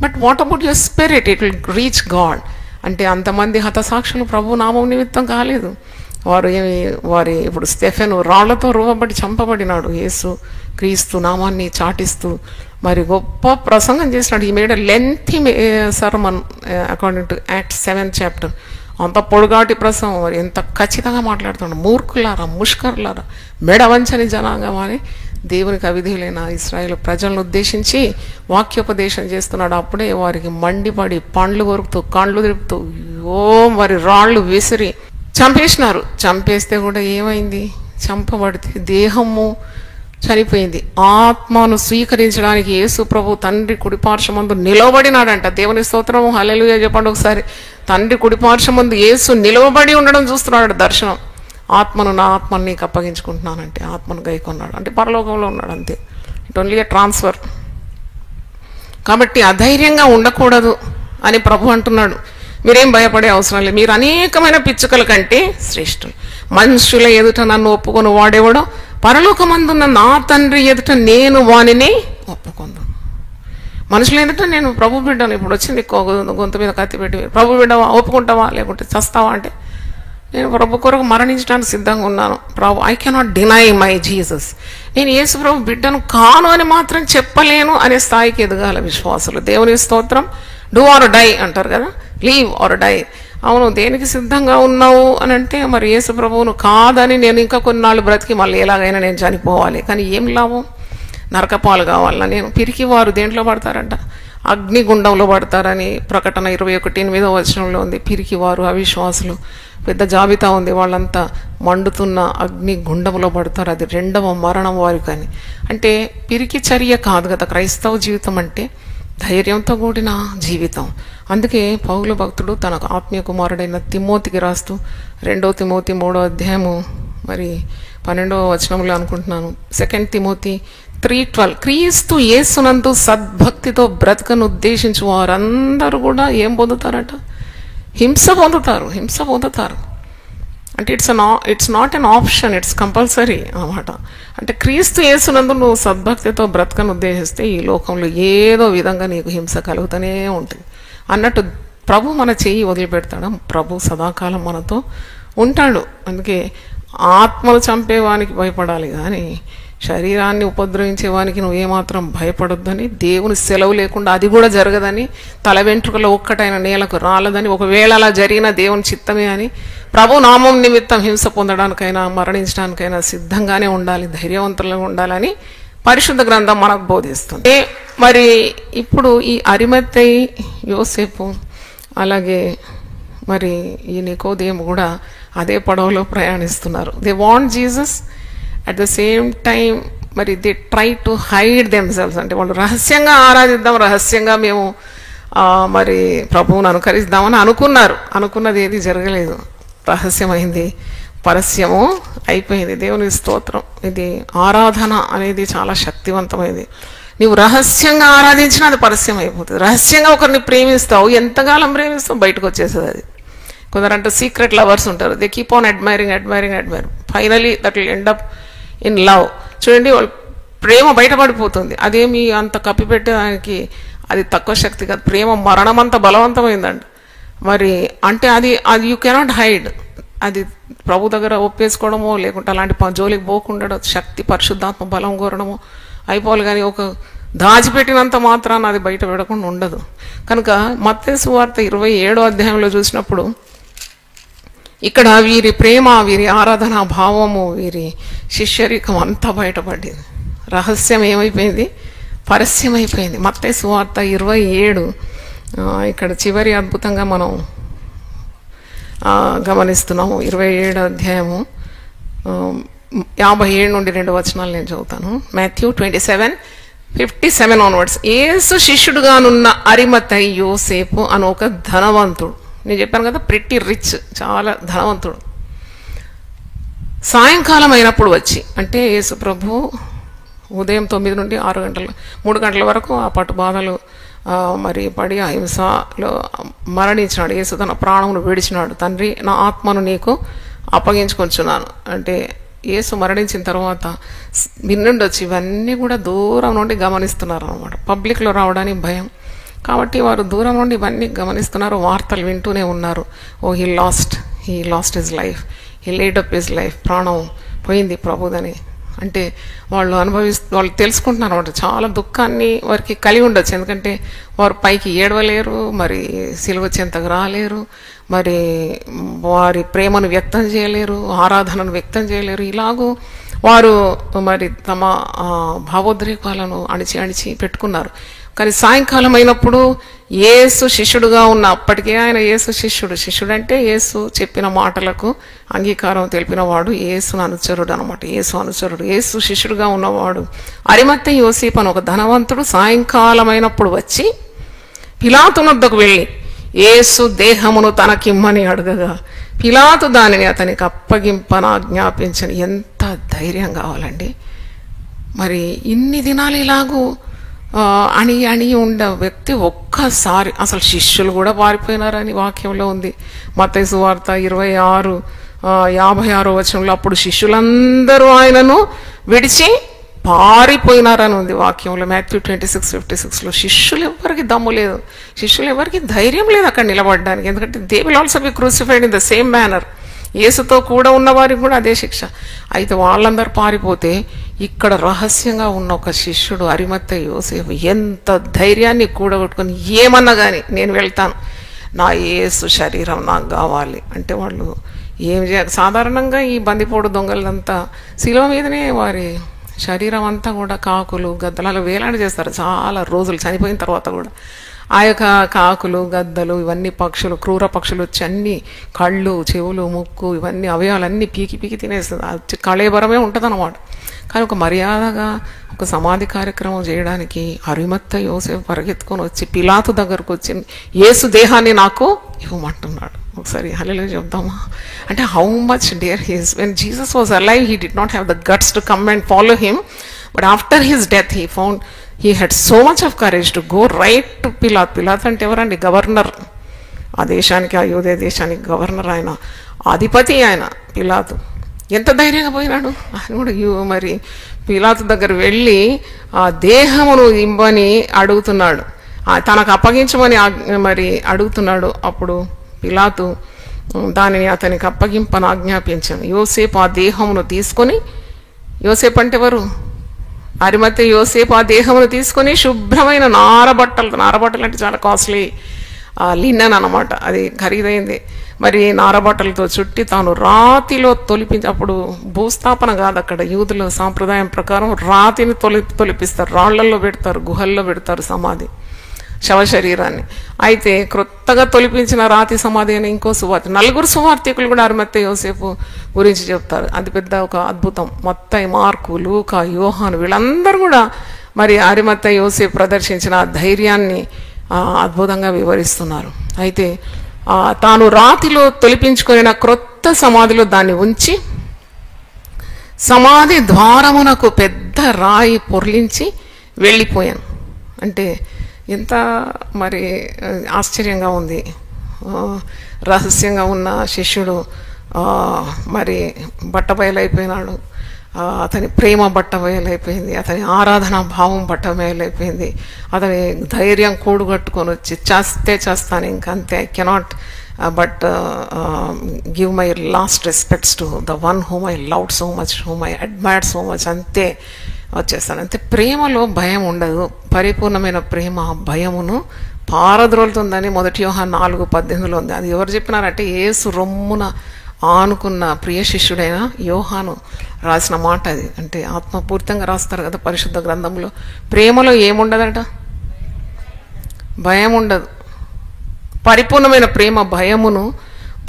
S2: But what about your spirit? It will reach God. అంటే అంతమంది హతసాక్షులు ప్రభు నామం నిమిత్తం కాలేదు. వారి ఇప్పుడు స్టెఫెను రాళ్లతో రువ్వబడి చంపబడినాడు. యేసు క్రీస్తు నామాన్ని చాటిస్తూ మరి గొప్ప ప్రసంగం చేసినాడు. ఈ మేడ lengthy sermon according to act 7th chapter. అంత పొడుగాటి ప్రసంగం. మరి ఎంత ఖచ్చితంగా మాట్లాడుతున్నాడు. మూర్ఖులారా, ముష్కరులారా, మెడవంచని జనాంగం అని దేవునికి అవిధులైన ఇశ్రాయేలు ప్రజలను ఉద్దేశించి వాక్యోపదేశం చేస్తున్నాడు. అప్పుడే వారికి మండిపడి పండ్లు కొరుకుతూ కళ్ళు తిరుపుతూ మరి రాళ్ళు విసిరి చంపేసినారు. చంపేస్తే కూడా ఏమైంది? చంపబడితే దేహము చనిపోయింది. ఆత్మను స్వీకరించడానికి యేసు ప్రభు తండ్రి కుడిపార్శ్వమందు నిలవబడినాడంట. దేవుని స్తోత్రము, హల్లెలూయా చెప్పండి ఒకసారి. తండ్రి కుడిపార్శ్వమందు యేసు నిలవబడి ఉండడం చూస్తున్నాడు దర్శనం. ఆత్మను నా ఆత్మని నీకు అప్పగించుకుంటున్నానంటే ఆత్మను గైకొన్నాడు. అంటే పరలోకంలో ఉన్నాడు అంతే. It only A transfer. కాబట్టి అధైర్యంగా ఉండకూడదు అని ప్రభు అంటున్నాడు. మీరేం భయపడే అవసరం లేదు. మీరు అనేకమైన పిచ్చుకల కంటే శ్రేష్ఠులు. మనుషుల ఎదుట నన్ను ఒప్పుకొని వాడేవాడో పరలోకమందున్న నా తండ్రి ఎదుట నేను వానిని ఒప్పుకుందు. మనుషుల ఎదుట నేను ప్రభు బిడ్డను. ఇప్పుడు వచ్చింది గొంతు మీద కత్తి పెట్టి ప్రభు బిడ్డవా, ఒప్పుకుంటావా లేకుంటే చస్తావా అంటే నేను ప్రభు కొరకు మరణించడానికి సిద్ధంగా ఉన్నాను. ప్రభు I cannot deny my Jesus. నేను యేసు ప్రభు బిడ్డను కాను అని మాత్రం చెప్పలేను అనే స్థాయికి ఎదగాల విశ్వాసులు. దేవుని స్తోత్రం. డూ ఆర్ డై అంటారు కదా, లీవ్ ఆర్ డై. అవును, దేనికి సిద్ధంగా ఉన్నావు అని అంటే మరి యేసు ప్రభువును కాదని నేను ఇంకా కొన్నాళ్ళు బ్రతికి మళ్ళీ ఎలాగైనా నేను చనిపోవాలి. కానీ ఏం లాభం? నరకపాలు కావాలన్నా నేను. పిరికి వారు దేంట్లో పడతారంట? అగ్నిగుండంలో పడతారని ప్రకటన 21:8 వచనంలో ఉంది. పిరికి వారు, అవిశ్వాసులు పెద్ద జాబితా ఉంది. వాళ్ళంతా మండుతున్న అగ్ని గుండంలో పడతారు. అది 2వ మరణం వారికని. అంటే పిరికి చర్య కాదు కదా క్రైస్తవ జీవితం అంటే, ధైర్యంతో కూడిన జీవితం. అందుకే పౌలు భక్తుడు తన ఆత్మీయ కుమారుడైన తిమోతికి రాస్తూ 2 తిమోతి 3వ అధ్యాయము మరి 12వ వచనంలో అనుకుంటున్నాను, 2 తిమోతి 3:12, క్రీస్తు యేసునందు సద్భక్తితో బ్రతకను ఉద్దేశించు వారందరూ కూడా ఏం పొందుతారట? హింస పొందుతారు. అంటే it's not an option, it's compulsory అన్నమాట. అంటే క్రీస్తు యేసునందు నువ్వు సద్భక్తితో బ్రతకను ఉద్దేశిస్తే ఈ లోకంలో ఏదో విధంగా నీకు హింస కలుగుతూనే ఉంటుంది అన్నట్టు. ప్రభు మన చెయ్యి వదిలిపెడతాడు. ప్రభు సదాకాలం మనతో ఉంటాడు. అందుకే ఆత్మను చంపేవానికి భయపడాలి కానీ శరీరాన్ని ఉపద్రవించేవానికి నువ్వు ఏమాత్రం భయపడొద్దని, దేవుని సెలవు లేకుండా అది కూడా జరగదని, తల వెంట్రుకలో ఒక్కటైన నేలకు రాలదని, ఒకవేళ అలా జరిగిన దేవుని చిత్తమే అని ప్రభు నామం నిమిత్తం హింస పొందడానికైనా మరణించడానికైనా సిద్ధంగానే ఉండాలి, ధైర్యవంతులుగా ఉండాలని పరిశుద్ధ గ్రంథం మనకు బోధిస్తుంది. మరి ఇప్పుడు ఈ అరిమత్తయి, యోసేపు, అలాగే మరి ఈ నికోదేము కూడా అదే పడవలో ప్రయాణిస్తున్నారు. They want Jesus, at the same time మరి they try to hide themselves. అంటే వాళ్ళు రహస్యంగా ఆరాధిద్దాం, రహస్యంగా మేము మరి ప్రభువును అనుకరిద్దామని అనుకున్నారు. అనుకున్నది ఏది జరగలేదు, రహస్యమైంది, పరస్యము అయిపోయింది. దేవుని స్తోత్రం. ఇది ఆరాధన అనేది చాలా శక్తివంతమైనది. నీవు రహస్యంగా ఆరాధించినా అది పరస్యం అయిపోతుంది. రహస్యంగా ఒకరిని ప్రేమిస్తావు, ఎంతకాలం ప్రేమిస్తావు, బయటకు వచ్చేస్తుంది అది. కొందరంటే సీక్రెట్ లవర్స్ ఉంటారు. They keep on admiring. Finally that will end up in love. చూడండి, వాళ్ళు ప్రేమ బయటపడిపోతుంది. అదేమి అంత కప్పిపెట్టేదానికి అది తక్కువ శక్తి కాదు. ప్రేమ మరణం అంత బలవంతమైందండి. మరి అంటే అది యూ కెనాట్ హైడ్. అది ప్రభు దగ్గర ఒప్పేసుకోవడమో, లేకుంటే అలాంటి జోలికి పోకుండా శక్తి, పరిశుద్ధాత్మ బలం కోరడమో అయిపోవాలి. కానీ ఒక దాచిపెట్టినంత మాత్రాన అది బయట పెడకుండా ఉండదు. కనుక మత్తయి సువార్త 27వ అధ్యాయంలో చూసినప్పుడు ఇక్కడ వీరి ప్రేమ, వీరి ఆరాధనా భావము, వీరి శిష్యరికం అంతా బయటపడింది. రహస్యం ఏమైపోయింది, పరస్యమైపోయింది. మత్తయి సువార్త 27 ఇక్కడ చివరి అద్భుతంగా మనం గమనిస్తున్నాము. 27వ అధ్యాయము 57 నుండి 2 వచనాలు నేను చదువుతాను. Matthew 27:57 onwards. యేసు శిష్యుడుగానున్న అరిమతయి యోసేపు అని ఒక ధనవంతుడు. నేను చెప్పాను కదా, ప్రిట్టి రిచ్, చాలా ధనవంతుడు. సాయంకాలం అయినప్పుడు వచ్చి, అంటే యేసు ప్రభు ఉదయం 9 నుండి 3 గంటల వరకు ఆ పట్టు బాధలు మరి పడి ఆ హింసలో మరణించినాడు. యేసు తన ప్రాణమును విడిచినాడు. తండ్రి, నా ఆత్మను నీకు అప్పగించుకొంచున్నాను అంటే యేసు మరణించిన తర్వాత విన్నుండొచ్చు. ఇవన్నీ కూడా దూరం నుండి గమనిస్తున్నారు అనమాట. పబ్లిక్లో రావడానికి భయం కాబట్టి వారు దూరం నుండి ఇవన్నీ గమనిస్తున్నారు, వార్తలు వింటూనే ఉన్నారు. Oh he lost his life, he laid up his life. ప్రాణం పోయింది ప్రభుదని అంటే వాళ్ళు తెలుసుకుంటున్నారు అనమాట. చాలా దుఃఖాన్ని వారికి కలిగి ఉండొచ్చు. ఎందుకంటే వారు పైకి ఏడవలేరు, మరి సిలువ చెంతకు రాలేరు, మరి వారి ప్రేమను వ్యక్తం చేయలేరు, ఆరాధనను వ్యక్తం చేయలేరు. ఇలాగూ వారు మరి తమ భావోద్రేకాలను అణిచి పెట్టుకున్నారు. కానీ సాయంకాలం అయినప్పుడు యేసు శిష్యుడుగా ఉన్న, అప్పటికే ఆయన యేసు శిష్యుడు అంటే యేసు చెప్పిన మాటలకు అంగీకారం తెలిపినవాడు, యేసును అనుచరుడు అనమాట. యేసు శిష్యుడుగా ఉన్నవాడు అరిమత్తయి యోసేపు అని ఒక ధనవంతుడు సాయంకాలం అయినప్పుడు వచ్చి పిలాతు వద్దకు వెళ్ళి యేసు దేహమును తనకిమ్మని అడగగా పిలాతు దానిని అతనికి అప్పగింపన ఆజ్ఞాపించని. ఎంత ధైర్యం కావాలండి! మరి ఇన్ని దినాలు ఇలాగూ అణి ఉండే వ్యక్తి ఒక్కసారి, అసలు శిష్యులు కూడా పారిపోయినారని వాక్యంలో ఉంది. మత్తయి సువార్త 26:56 వచనంలో అప్పుడు శిష్యులందరూ ఆయనను విడిచి పారిపోయినారని ఉంది వాక్యంలో. మాథ్యూ 26:56లో శిష్యులు ఎవరికి దమ్ము లేదు, శిష్యులు ఎవరికి ధైర్యం లేదు అక్కడ నిలబడడానికి. ఎందుకంటే they will also be crucified in the same manner. యేసుతో కూడా ఉన్న వారికి కూడా అదే శిక్ష. అయితే వాళ్ళందరూ పారిపోతే ఇక్కడ రహస్యంగా ఉన్న ఒక శిష్యుడు అరిమత్తయి యోసేపు ఎంత ధైర్యాన్ని కూడగొట్టుకొని ఏమన్నా కానీ నేను వెళ్తాను, నా యేసు శరీరం నాకు కావాలి అంటే వాళ్ళు ఏం సాధారణంగా ఈ బందిపోడు దొంగలంతా శిలువ మీదనే వారి శరీరం అంతా కూడా కాకులు గద్దలు వేలాడి చేస్తారు చాలా రోజులు చనిపోయిన తర్వాత కూడా. ఆ యొక్క కాకులు గద్దలు ఇవన్నీ పక్షులు, క్రూర పక్షులు వచ్చి అన్ని కళ్ళు, చెవులు, ముక్కు ఇవన్నీ అవయవాలన్నీ పీకి తినేస్తుంది. కళేబరమే ఉంటుంది అన్నమాట. కానీ ఒక మర్యాదగా ఒక సమాధి కార్యక్రమం చేయడానికి అరిమత్తయి యోసేపు పరిగెత్తుకొని వచ్చి పిలాతు దగ్గరకు వచ్చి యేసు దేహాన్ని నాకు ఇవ్వమంటున్నాడు. ఒకసారి హల్లెలూయా చెప్దామా? అంటే how much dear he's. When Jesus was alive he did not have the guts to come and follow him, but after his death he had so much of courage to go right to Pilate అంటే ఎవరండి? Governor. ఆ దేశానికి, ఆ యూదే దేశానికి governor ఆయన, అధిపతి ఆయన పిలాతు. ఎంత ధైర్యంగా పోయినాడు ఆయన కూడా. మరి పిలాతు దగ్గర వెళ్ళి ఆ దేహమును ఇవ్వని అడుగుతున్నాడు, తనకు అప్పగించమని మరి అడుగుతున్నాడు. అప్పుడు పిలాతు దానిని అతనికి అప్పగింపని ఆజ్ఞాపించాను. యోసేపు ఆ దేహమును తీసుకొని, యోసేపు అంటే ఎవరు? అరిమత్తయి యోసేపు ఆ దేహమును తీసుకొని శుభ్రమైన నారబట్టలు అంటే చాలా కాస్ట్లీ లిన్నెన్ అనమాట, అది ఖరీదైంది. మరి నారబట్టలతో చుట్టి తాను రాతిలో తొలిపించి, అప్పుడు భూస్థాపన కాదు అక్కడ, యూదుల సాంప్రదాయం ప్రకారం రాతిని తొలిపిస్తారు, రాళ్లలో పెడతారు, గుహల్లో పెడతారు సమాధి. శరీరాన్ని. అయితే క్రొత్తగా తొలిపించిన రాతి సమాధి అని ఇంకో సువార్త, 4 సువార్తికులు కూడా అరిమత్తయి యోసేపు గురించి చెప్తారు. అది పెద్ద ఒక అద్భుతం. మత్తయి, మార్కు, లూకా, యోహాను వీళ్ళందరూ కూడా మరి అరిమత్తయి యోసేపు ప్రదర్శించిన ధైర్యాన్ని అద్భుతంగా వివరిస్తున్నారు. అయితే తాను రాతిలో తొలిపించుకున్న క్రొత్త సమాధిలో దాన్ని ఉంచి సమాధి ద్వారమునకు పెద్ద రాయి పొర్లించి వెళ్ళిపోయాను. అంటే ఎంత మరి ఆశ్చర్యంగా ఉంది. రహస్యంగా ఉన్న శిష్యుడు మరి బట్టబయలైపోయినాడు. అతని ప్రేమ బట్టబయలైపోయింది, అతని ఆరాధనా భావం బట్టబయలైపోయింది, అతని ధైర్యం కూడుగట్టుకొని వచ్చి చేస్తాను ఇంకంతే, I cannot but give my last respects to the one whom I loved so much, whom I admired so much, అంతే వచ్చేస్తాను. అంతే. ప్రేమలో భయం ఉండదు. పరిపూర్ణమైన ప్రేమ భయమును పారద్రోలుతుందని 1 యోహాను 4:18 ఉంది. అది ఎవరు చెప్పినారంటే యేసు రొమ్మున ఆనుకున్న ప్రియ శిష్యుడైన యోహాను రాసిన మాట అది. అంటే ఆత్మపూర్తంగా రాస్తారు కదా పరిశుద్ధ గ్రంథంలో. ప్రేమలో ఏముండదట? భయం ఉండదు. పరిపూర్ణమైన ప్రేమ భయమును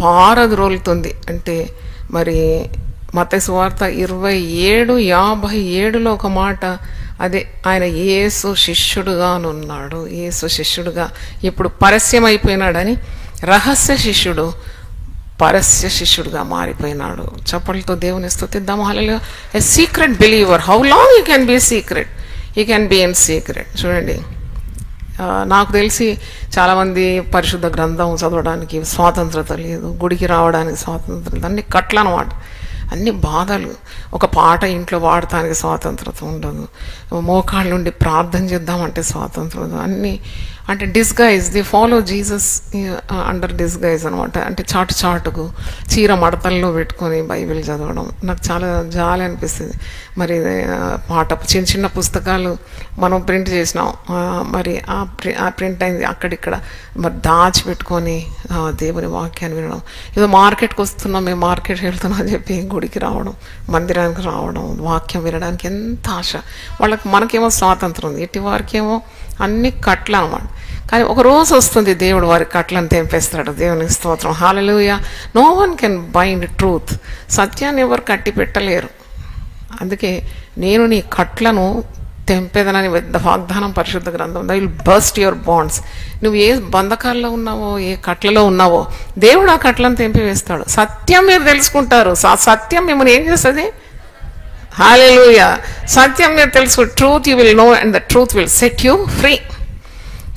S2: పారద్రోలుతుంది. అంటే మరి మత్తయి సువార్త 27:57 ఒక మాట అదే, ఆయన యేసు శిష్యుడుగానున్నాడు. యేసు శిష్యుడుగా ఇప్పుడు పరస్యమైపోయినాడని రహస్య శిష్యుడు పరస్య శిష్యుడుగా మారిపోయినాడు. చప్పట్లతో దేవుని స్తుతిద్దాం. Hallelujah. A secret believer, how long you can be secret? You can be in secret. చూడండి, నాకు తెలిసి చాలామంది పరిశుద్ధ గ్రంథం చదవడానికి స్వాతంత్రత లేదు, గుడికి రావడానికి స్వాతంత్రత, అన్ని కట్లు అన్నమాట, అన్ని బాధలు. ఒక పాట ఇంట్లో వాడటానికి స్వాతంత్రత ఉండదు, మోకాళ్ళ నుండి ప్రార్థన చేద్దామంటే స్వాతంత్రత, అన్నీ అంటే disguise. The follow Jesus under disguise అనమాట. అంటే చాటుకు చీర మడతల్లో పెట్టుకొని బైబిల్ చదవడం నాకు చాలా జాలి అనిపిస్తుంది. మరి పాట చిన్న చిన్న పుస్తకాలు మనం ప్రింట్ చేసినాం, మరి ఆ ప్రింట్ అయింది అక్కడిక్కడ, మరి దాచిపెట్టుకొని దేవుని వాక్యాన్ని వినడం. ఏదో మార్కెట్కి వస్తున్నాం, మేము మార్కెట్కి వెళ్తున్నాం అని చెప్పి గుడికి రావడం, మందిరానికి రావడం, వాక్యం వినడానికి ఎంత ఆశ వాళ్ళకి. మనకేమో స్వాతంత్రం ఉంది, ఇటు వారికేమో అన్ని కట్లు అన్నమాట. కానీ ఒక రోజు వస్తుంది దేవుడు వారి కట్లను తెంపేస్తాడు. దేవునికి స్తోత్రం. Hallelujah. No one can bind truth. సత్యాన్ని ఎవరు కట్టి పెట్టలేరు. అందుకే నేను నీ కట్లను తెంపేదనని పెద్ద వాగ్దానం పరిశుద్ధ గ్రంథం. They will burst your bonds. నువ్వు ఏ బంధకాల్లో ఉన్నావో, ఏ కట్లలో ఉన్నావో దేవుడు ఆ కట్లను తెంపివేస్తాడు. సత్యం మీరు తెలుసుకుంటారు. సత్యం మిమ్మల్ని ఏం చేస్తుంది? హల్లెలూయా. సత్యం మీరు తెలుసు. Truth you will know and the truth will set you free.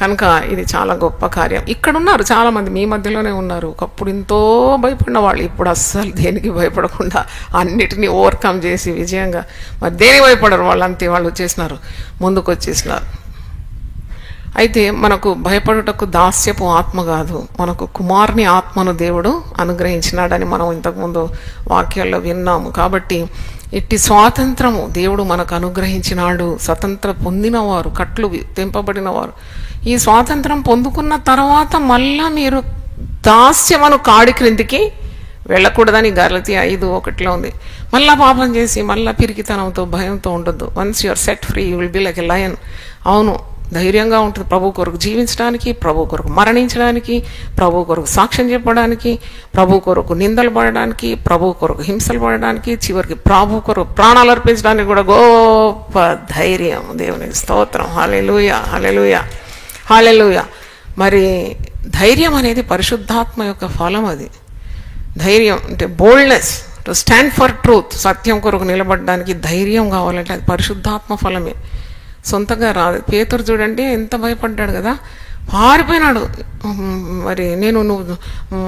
S2: కనుక ఇది చాలా గొప్ప కార్యం. ఇక్కడ ఉన్నారు చాలామంది, మీ మధ్యలోనే ఉన్నారు. ఒకప్పుడు ఎంతో భయపడిన వాళ్ళు ఇప్పుడు అస్సలు దేనికి భయపడకుండా అన్నిటినీ ఓవర్కమ్ చేసి విజయంగా, మరి దేనికి భయపడరు వాళ్ళు, అంతే వాళ్ళు వచ్చేసినారు, ముందుకు వచ్చేసినారు. అయితే మనకు భయపడుటకు దాస్యపు ఆత్మ కాదు, మనకు కుమారుని ఆత్మను దేవుడు అనుగ్రహించినాడని మనం ఇంతకుముందు వాక్యాల్లో విన్నాము. కాబట్టి ఇట్టి స్వాతంత్రము దేవుడు మనకు అనుగ్రహించినాడు. స్వతంత్ర పొందినవారు, కట్లు తెంపబడినవారు, ఈ స్వాతంత్రం పొందుకున్న తర్వాత మళ్ళా మీరు దాస్యమను కాడి క్రిందికి వెళ్ళకూడదని గలతీ 5:1 ఉంది. మళ్ళా పాపం చేసి మళ్ళా పిరికితనంతో భయంతో ఉండొద్దు. Once you're set free you will be like a lion. అవును, ధైర్యంగా ఉంటుంది ప్రభు కొరకు జీవించడానికి, ప్రభు కొరకు మరణించడానికి, ప్రభు కొరకు సాక్ష్యం చెప్పడానికి, ప్రభు కొరకు నిందలు పడడానికి, ప్రభు కొరకు హింసలు పడడానికి, చివరికి ప్రభు కొరకు ప్రాణాలు అర్పించడానికి కూడా గొప్ప ధైర్యం. దేవునికి స్తోత్రం. హల్లెలూయా, హల్లెలూయా, హల్లెలూయా. మరి ధైర్యం అనేది పరిశుద్ధాత్మ యొక్క ఫలం. అది ధైర్యం అంటే boldness to stand for truth. సత్యం కొరకు నిలబడడానికి ధైర్యం కావాలంటే అది పరిశుద్ధాత్మ ఫలమే, సొంతంగా రాదు. పేతురు చూడండి ఎంత భయపడ్డాడు కదా, పారిపోయినాడు. మరి నువ్వు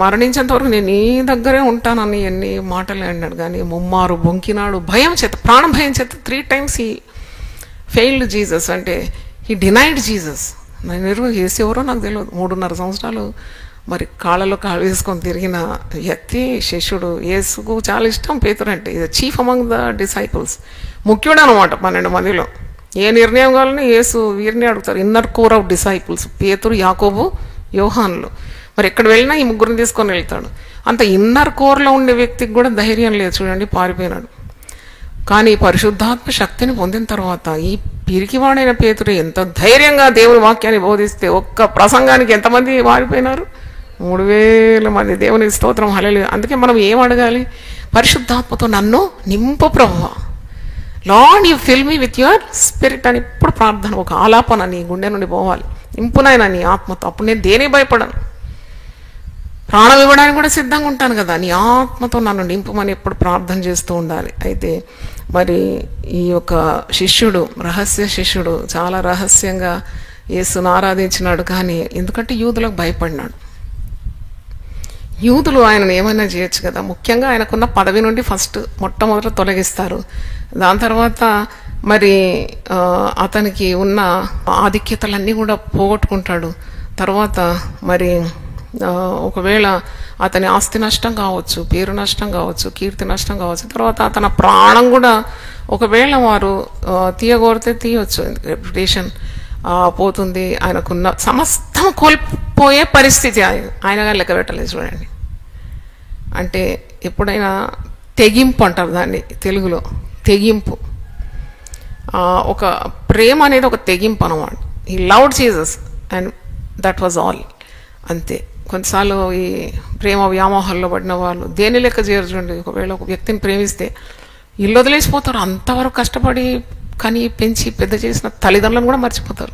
S2: మరణించేంత వరకు నేను నీ దగ్గరే ఉంటానని ఎన్ని మాటలు అన్నాడు. కానీ ముమ్మారు బొంకినాడు భయం చేత, ప్రాణ భయం చేత. 3 times హీ ఫెయిల్డ్ జీసస్. అంటే హీ డినైడ్ జీసస్. నేను చేసి ఎవరో నాకు తెలియదు. 3.5 సంవత్సరాలు మరి కాళ్ళలో కాళ్ళు వేసుకొని తిరిగిన వ్యక్తి శిష్యుడు. యేసుకు చాలా ఇష్టం పేతురు అంటే. ఇది చీఫ్ అమంగ్ ద డిసైపుల్స్, ముఖ్యుడు అనమాట 12 మందిలో. ఏ నిర్ణయం కావాలని యేసు వీరిని అడుగుతారు. ఇన్నర్ కోర్ ఆఫ్ డిసైపుల్స్ పేతురు, యాకోబు, యోహానులు. మరి ఎక్కడ వెళ్ళినా ఈ ముగ్గురిని తీసుకొని వెళ్తాడు. అంత ఇన్నర్ కోర్లో ఉండే వ్యక్తికి కూడా ధైర్యం లేదు చూడండి, పారిపోయినాడు. కానీ పరిశుద్ధాత్మ శక్తిని పొందిన తర్వాత ఈ పిరికివాడైన పేతురు ఎంత ధైర్యంగా దేవుని వాక్యాన్ని బోధిస్తే ఒక్క ప్రసంగానికి ఎంతమంది మారిపోయినారు? 3000 మంది. దేవునికి స్తోత్రం, హల్లెలూయా. అందుకే మనం ఏం అడగాలి? పరిశుద్ధాత్మతో నన్ను నింపు ప్రభువా, lord you fill me with your spirit అని ఇప్పుడు ప్రార్థన, ఒక ఆలాపన నీ గుండె నుండి పోవాలి. నింపునైనా నీ ఆత్మతో, అప్పుడు నేను దేనికి భయపడను, ప్రాణం ఇవ్వడానికి కూడా సిద్ధంగా ఉంటాను కదా. నీ ఆత్మతో నన్ను నింపుమని ఎప్పుడు ప్రార్థన చేస్తూ ఉండాలి. అయితే మరి ఈ యొక్క శిష్యుడు, రహస్య శిష్యుడు, చాలా రహస్యంగా యేసును ఆరాధించినాడు. కానీ ఎందుకంటే యూదులకు భయపడినాడు. యూదులు ఆయనను ఏమైనా చేయొచ్చు కదా. ముఖ్యంగా ఆయనకున్న పదవి నుండి మొట్టమొదట తొలగిస్తారు. దాని తర్వాత మరి అతనికి ఉన్న ఆధిక్యతలన్నీ కూడా పోగొట్టుకుంటాడు. తర్వాత మరి ఒకవేళ అతని ఆస్తి నష్టం కావచ్చు, పేరు నష్టం కావచ్చు, కీర్తి నష్టం కావచ్చు, తర్వాత తన ప్రాణం కూడా ఒకవేళ వారు తీయగోరితే తీయవచ్చు, రెప్యుటేషన్ పోతుంది. ఆయనకున్న సమస్తం కోల్పోయే పరిస్థితి ఆయనగా లెక్క పెట్టలేదు. చూడండి, అంటే ఎప్పుడైనా తెగింపు అంటారు దాన్ని తెలుగులో, తెగింపు. ఒక ప్రేమ అనేది ఒక తెగింపు అన్నమాట. ఈ loved Jesus and that was all, అంతే. కొన్నిసార్లు ఈ ప్రేమ వ్యామోహాల్లో పడిన వాళ్ళు దేని లెక్క చేయరు. చూడండి, ఒకవేళ ఒక వ్యక్తిని ప్రేమిస్తే ఇల్లు వదిలేసిపోతారు. అంతవరకు కష్టపడి కానీ పెంచి పెద్ద చేసిన తల్లిదండ్రులను కూడా మర్చిపోతారు.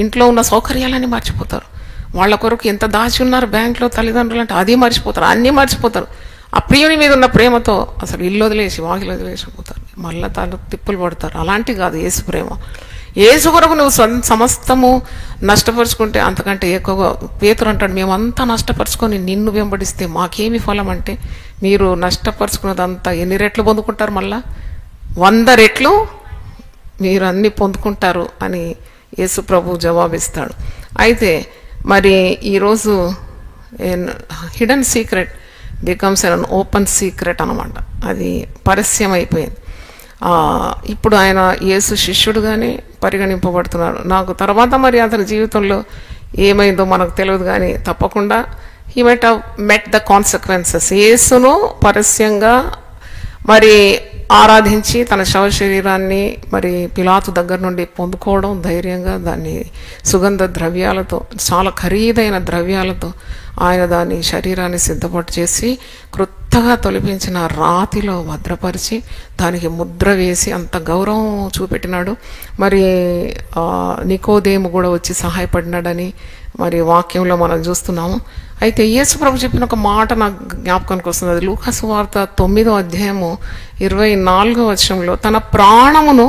S2: ఇంట్లో ఉన్న సౌకర్యాలన్నీ మర్చిపోతారు. వాళ్ళ కొరకు ఎంత దాచి ఉన్నారు బ్యాంక్లో తల్లిదండ్రులు అంటే అది మర్చిపోతారు, అన్నీ మర్చిపోతారు. ఆ ప్రియుని మీద ఉన్న ప్రేమతో అసలు ఇల్లు వదిలేసి వాకిలు వదిలేసిపోతారు, మళ్ళీ తాను తిప్పులు పడతారు. అలాంటి కాదు యేసు ప్రేమ. యేసు కొరకు నువ్వు సమస్తము నష్టపరుచుకుంటే అంతకంటే ఎక్కువగా. పేతురు అంటాడు, మేమంతా నష్టపరుచుకొని నిన్ను వెంబడిస్తే మాకేమి ఫలం అంటే, మీరు నష్టపరుచుకున్నదంతా ఎన్ని రెట్లు పొందుకుంటారు? మళ్ళా 100 రెట్లు మీరు అన్ని పొందుకుంటారు అని యేసు ప్రభు జవాబిస్తాడు. అయితే మరి ఈరోజు hidden secret becomes an open secret అనమాట. అది పరస్యమైపోయింది. ఇప్పుడు ఆయన యేసు శిష్యుడుగానే పరిగణింపబడుతున్నాడు. నాకు తర్వాత మరి అతని జీవితంలో ఏమైందో మనకు తెలియదు, కానీ తప్పకుండా he might have met the consequences. యేసును పరస్యంగా మరి ఆరాధించి తన శవ శరీరాన్ని మరి పిలాతు దగ్గర నుండి పొందుకోవడం, ధైర్యంగా దాన్ని సుగంధ ద్రవ్యాలతో, చాలా ఖరీదైన ద్రవ్యాలతో ఆయన దాని శరీరాన్ని సిద్ధపట్టు చేసి క్రొత్తగా తొలిపించిన రాతిలో భద్రపరిచి దానికి ముద్ర వేసి అంత గౌరవం చూపెట్టినాడు. మరి నికోదేము కూడా వచ్చి సహాయపడినాడని మరి వాక్యంలో మనం చూస్తున్నాము. అయితే యేసు ప్రభు చెప్పిన ఒక మాట నాకు జ్ఞాపకానికి వస్తుంది. అది లూకా సువార్త 9వ అధ్యాయము 24వ వచనంలో, తన ప్రాణమును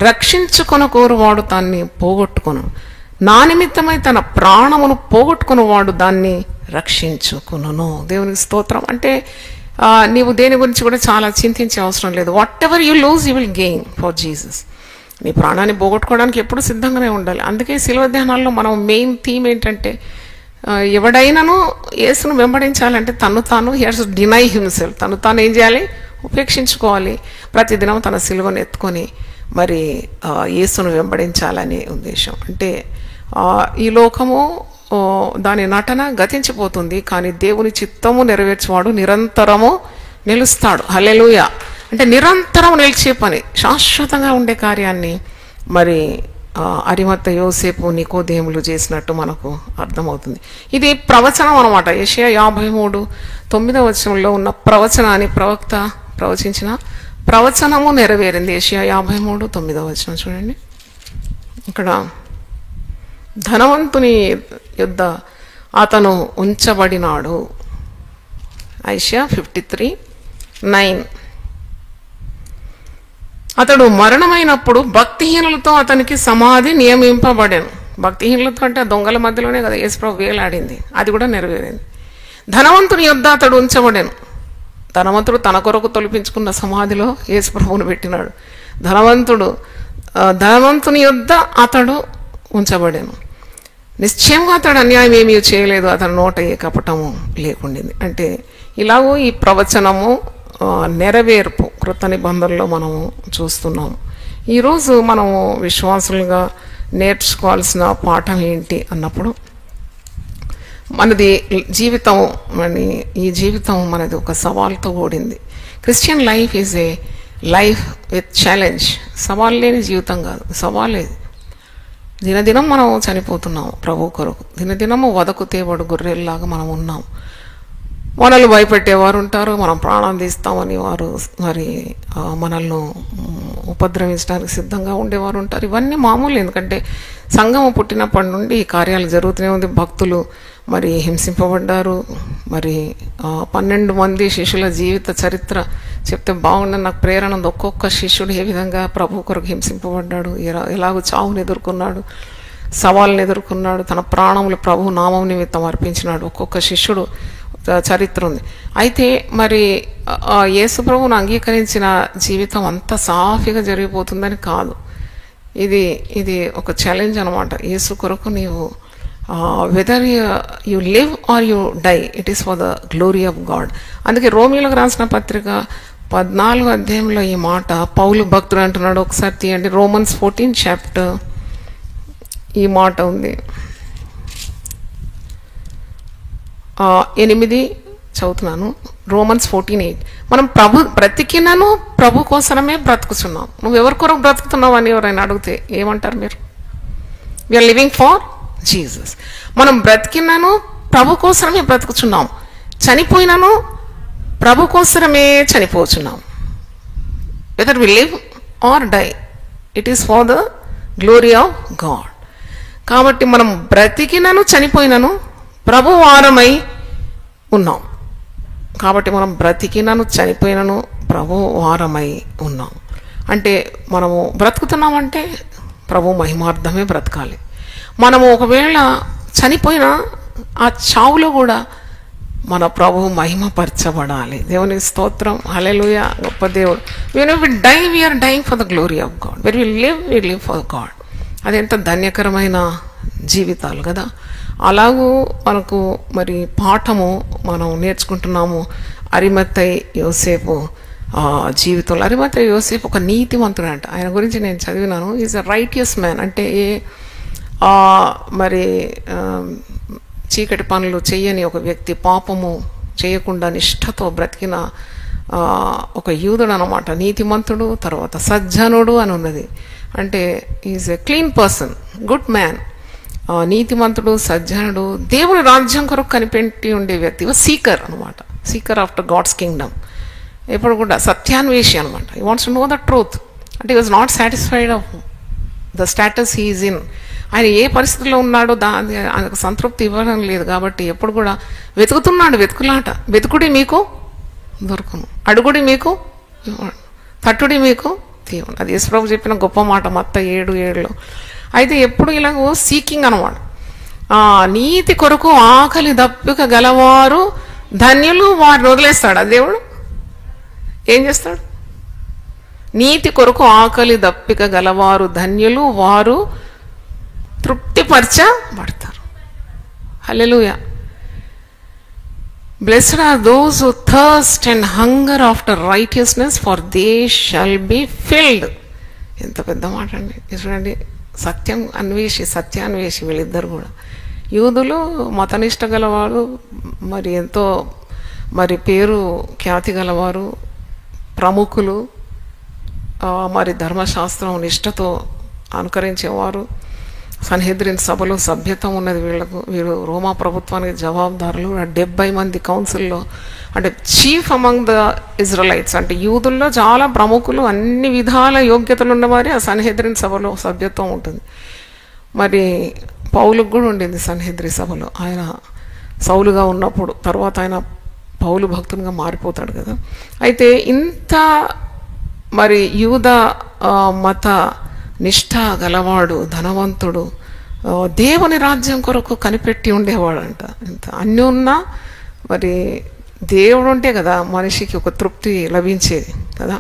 S2: రక్షించుకొన కోరువాడు దాన్ని పోగొట్టుకొను, నా నిమిత్తమై తన ప్రాణమును పోగొట్టుకున్నవాడు దాన్ని రక్షించుకును. దేవునికి స్తోత్రం. అంటే నీవు దేని గురించి కూడా చాలా చింతించే అవసరం లేదు. What ever you lose you will gain for Jesus. నీ ప్రాణాన్ని పోగొట్టుకోవడానికి ఎప్పుడు సిద్ధంగానే ఉండాలి. అందుకే శిలువ ధ్యానాల్లో మనం మెయిన్ థీమ్ ఏంటంటే, ఎవడైనాను యేసును వెంబడించాలంటే తను తాను హియర్స్ డినై హిమ్సెల్ఫ్, తను తాను ఏం చేయాలి? ఉపేక్షించుకోవాలి. ప్రతిదినం తన సిలువను ఎత్తుకొని మరి యేసును వెంబడించాలనే ఉద్దేశం. అంటే ఈ లోకము దాని నటన గతించిపోతుంది, కానీ దేవుని చిత్తము నెరవేర్చేవాడు నిరంతరము నిలుస్తాడు. హల్లెలూయా. అంటే నిరంతరం నిలిచే పని, శాశ్వతంగా ఉండే కార్యాన్ని మరి అరిమత్త యోసేపు నికోదేములు చేసినట్టు మనకు అర్థమవుతుంది. ఇది ప్రవచనం అనమాట. యెషయా 53:9వ వచనంలో ఉన్న ప్రవచనాన్ని ప్రవక్త ప్రవచించిన ప్రవచనము నెరవేరింది. యెషయా 53:9వ వచనం చూడండి. ఇక్కడ ధనవంతుని యొద్ద అతను ఉంచబడినాడు. యెషయా 53:9. అతడు మరణమైనప్పుడు భక్తిహీనులతో అతనికి సమాధి నియమింపబడాను. భక్తిహీనులతో అంటే దొంగల మధ్యలోనే కదా యేసుప్రభు వేలాడింది, అది కూడా నెరవేరింది. ధనవంతుని యొద్ద అతడు ఉంచబడాను. ధనవంతుడు తన కొరకు తొలిపించుకున్న సమాధిలో యేసుప్రభువును పెట్టినాడు. ధనవంతుని యొద్ద అతడు ఉంచబడాను. నిశ్చయంగా అతడు అన్యాయం ఏమీ చేయలేదు, అతని నోట ఏ కపటము లేకుండింది. అంటే ఇలాగూ ఈ ప్రవచనము నెరవేర్పు కృత నిబంధనలో మనము చూస్తున్నాము. ఈరోజు మనము విశ్వాసులుగా నేర్చుకోవాల్సిన పాఠం ఏంటి అన్నప్పుడు, మనది జీవితం, ఈ జీవితం మనది ఒక సవాల్తో కూడింది. Christian life is a life with challenge. సవాల్ లేని జీవితం కాదు, సవాలే. దినదినం మనం చనిపోతున్నాం ప్రభు కొరకు. దినదినము వదకు తేబడు గొర్రెల్లాగా మనం ఉన్నాం. మనల్ని భయపెట్టేవారు ఉంటారు, మనం ప్రాణం తీస్తామని వారు మరి మనల్ని ఉపద్రవించడానికి సిద్ధంగా ఉండేవారు ఉంటారు. ఇవన్నీ మామూలు, ఎందుకంటే సంఘము పుట్టినప్పటి నుండి ఈ కార్యాలు జరుగుతూనే ఉంది. భక్తులు మరి హింసింపబడ్డారు. మరి 12 మంది శిష్యుల జీవిత చరిత్ర చెప్తే బాగుండని నాకు ప్రేరణ ఉంది. ఒక్కొక్క శిష్యుడు ఏ విధంగా ప్రభు కొరకు హింసింపబడ్డాడు, ఎలాగో చావుని ఎదుర్కొన్నాడు, సవాళ్ళని ఎదుర్కొన్నాడు, తన ప్రాణములు ప్రభు నామం నిమిత్తం అర్పించినాడు. ఒక్కొక్క శిష్యుడు చరిత్ర ఉంది. అయితే మరి యేసు ప్రభువును అంగీకరించిన జీవితం అంత సాఫీగా జరిగిపోతుందని కాదు. ఇది ఒక ఛాలెంజ్ అనమాట. యేసు కొరకు నీవు whether you live or you die, it is for the glory of God. అందుకే రోమీలకు రాసిన పత్రిక 14వ అధ్యాయంలో ఈ మాట పౌలు భక్తుడు అంటున్నాడు. ఒకసారి తీయండి, రోమన్స్ 14 చాప్టర్. ఈ మాట ఉంది, 8 చదువుతున్నాను. రోమన్స్ 14:8. మనం బ్రతికినను ప్రభు కోసమే బ్రతుకుతున్నాం. నువ్వు ఎవరి కొరకు బ్రతుకుతున్నావు అని ఎవరైనా అడిగితే ఏమంటారు మీరు? We are living for Jesus. మనం బ్రతికినను ప్రభు కోసమే బ్రతుకుతున్నాం, చనిపోయినను ప్రభు కోసమే చనిపోతున్నాం. Whether we live or die, it is for the glory of God. కాబట్టి మనం బ్రతికినను చనిపోయినను ప్రభు వారమై ఉన్నాం. కాబట్టి మనం బ్రతికినను చనిపోయినను ప్రభు వారమై ఉన్నాం. అంటే మనము బ్రతుకుతున్నామంటే ప్రభు మహిమార్థమే బ్రతకాలి. మనము ఒకవేళ చనిపోయినా ఆ చావులో కూడా మన ప్రభు మహిమపరచబడాలి. దేవునికి స్తోత్రం, హల్లెలూయా, గొప్ప దేవుడు. when we die we are dying for the glory of God. when we live for God. అది ఎంత ధన్యకరమైన జీవితాలు కదా. అలాగూ మనకు మరి పాఠము మనం నేర్చుకుంటున్నాము. అరిమత్తయి యోసేపు జీవితంలో. అరిమత్తయి యోసేపు ఒక నీతివంతుడు అంట. ఆయన గురించి నేను చదివినాను. Is a righteous man. అంటే మరి చీకటి పనులు చెయ్యని ఒక వ్యక్తి, పాపము చేయకుండా నిష్ఠతో బ్రతికిన ఒక యూదుడు అనమాట. నీతిమంతుడు, తర్వాత సజ్జనుడు అని ఉన్నది. అంటే is a clean person, good man. నీతిమంతుడు, సజ్జనుడు, దేవుని రాజ్యం కొరకు కనిపెట్టి ఉండే వ్యక్తి. సీకర్ అనమాట, సీకర్ ఆఫ్టర్ గాడ్స్ కింగ్డమ్. ఎప్పుడు కూడా సత్యాన్వేషి అనమాట. He wants to know the truth. అంటే he was not satisfied of the status he is in. ఆయన ఏ పరిస్థితిలో ఉన్నాడో ఆయనకు సంతృప్తి ఇవ్వడం లేదు. కాబట్టి ఎప్పుడు కూడా వెతుకుతున్నాడు. వెతుకులాట. వెతుకుడి మీకు దొరకను, అడుగుడి మీకు తట్టుడి మీకు తీయను. అది యేసుప్రభు చెప్పిన గొప్ప మాట మత్తయి 7:7. అయితే ఎప్పుడు ఇలాగో సీకింగ్ అనమాట. నీతి కొరకు ఆకలి దప్పిక గలవారు ధన్యులు, వారిని వదిలేస్తాడు ఆ దేవుడు. ఏం చేస్తాడు? నీతి కొరకు ఆకలి దప్పిక గలవారు ధన్యులు, వారు తృప్తిపరచబడతారు. హల్లెలూయా. Blessed are those who thirst and hunger after righteousness, for they shall be filled. ఎంత పెద్ద మాట అండి. చూడండి, సత్యాన్వేషి వీళ్ళిద్దరు కూడా. యూదులు మతనిష్ట గలవారు, మరి ఎంతో మరి పేరు ఖ్యాతి గలవారు, ప్రముఖులు, మరి ధర్మశాస్త్రం నిష్ఠతో అనుకరించేవారు. సన్హెద్రిన్ సభలో సభ్యత్వం ఉన్నది వీళ్లకు. వీరు రోమా ప్రభుత్వానికి జవాబుదారులు. 70 మంది కౌన్సిల్లో, అంటే చీఫ్ అమంగ్ ద ఇజ్రాయలైట్స్, అంటే యూదుల్లో చాలా ప్రముఖులు, అన్ని విధాల యోగ్యతలు ఉన్నవారే ఆ సన్హెద్రిన్ సభలో సభ్యత్వం ఉంటుంది. మరి పౌలుకు కూడా ఉండింది సన్హెద్రి సభలో. ఆయన సౌలుగా ఉన్నప్పుడు, తర్వాత ఆయన పౌలు భక్తునిగా మారిపోతాడు కదా. అయితే ఇంత మరి యూద మత నిష్ఠ గలవాడు, ధనవంతుడు, దేవుని రాజ్యం కొరకు కనిపెట్టి ఉండేవాడంట. ఇంత అన్నీ ఉన్నా మరి దేవుడు ఉంటే కదా మనిషికి ఒక తృప్తి లభించేది కదా.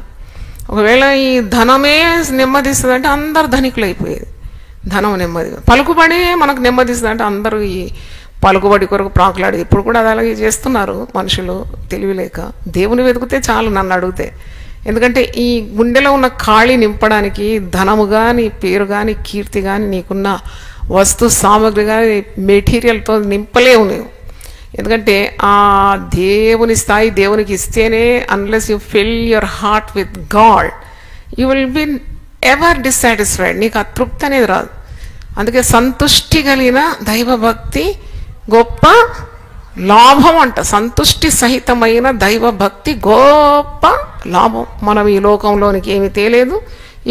S2: ఒకవేళ ఈ ధనమే నెమ్మదిస్తుంది అంటే అందరు ధనికులు అయిపోయేది. ధనం నెమ్మది, పలుకుబడి మనకు నెమ్మదిస్తుంది అంటే అందరూ ఈ పలుకుబడి కొరకు ప్రాకులాడి. ఇప్పుడు కూడా అది అలాగే చేస్తున్నారు మనుషులు తెలివిలేక. దేవుని వెతికితే చాలు నన్ను అడిగితే. ఎందుకంటే ఈ గుండెలో ఉన్న ఖాళీ నింపడానికి ధనము కానీ, పేరు కానీ, కీర్తి కానీ, నీకున్న వస్తు సామగ్రి కానీ, మెటీరియల్తో నింపలేవు. నువ్వు ఎందుకంటే ఆ దేవుని స్థాయి దేవునికి ఇస్తేనే, unless you fill your heart with God, you will be ever dissatisfied. నీకు ఆ తృప్తి అనేది రాదు. అందుకే సంతుష్టి కలిగిన దైవభక్తి గొప్ప లాభం అంట. సంతుష్టి సహితమైన దైవభక్తి గొప్ప లాభం. మనం ఈ లోకంలోనికి ఏమి తేలేదు,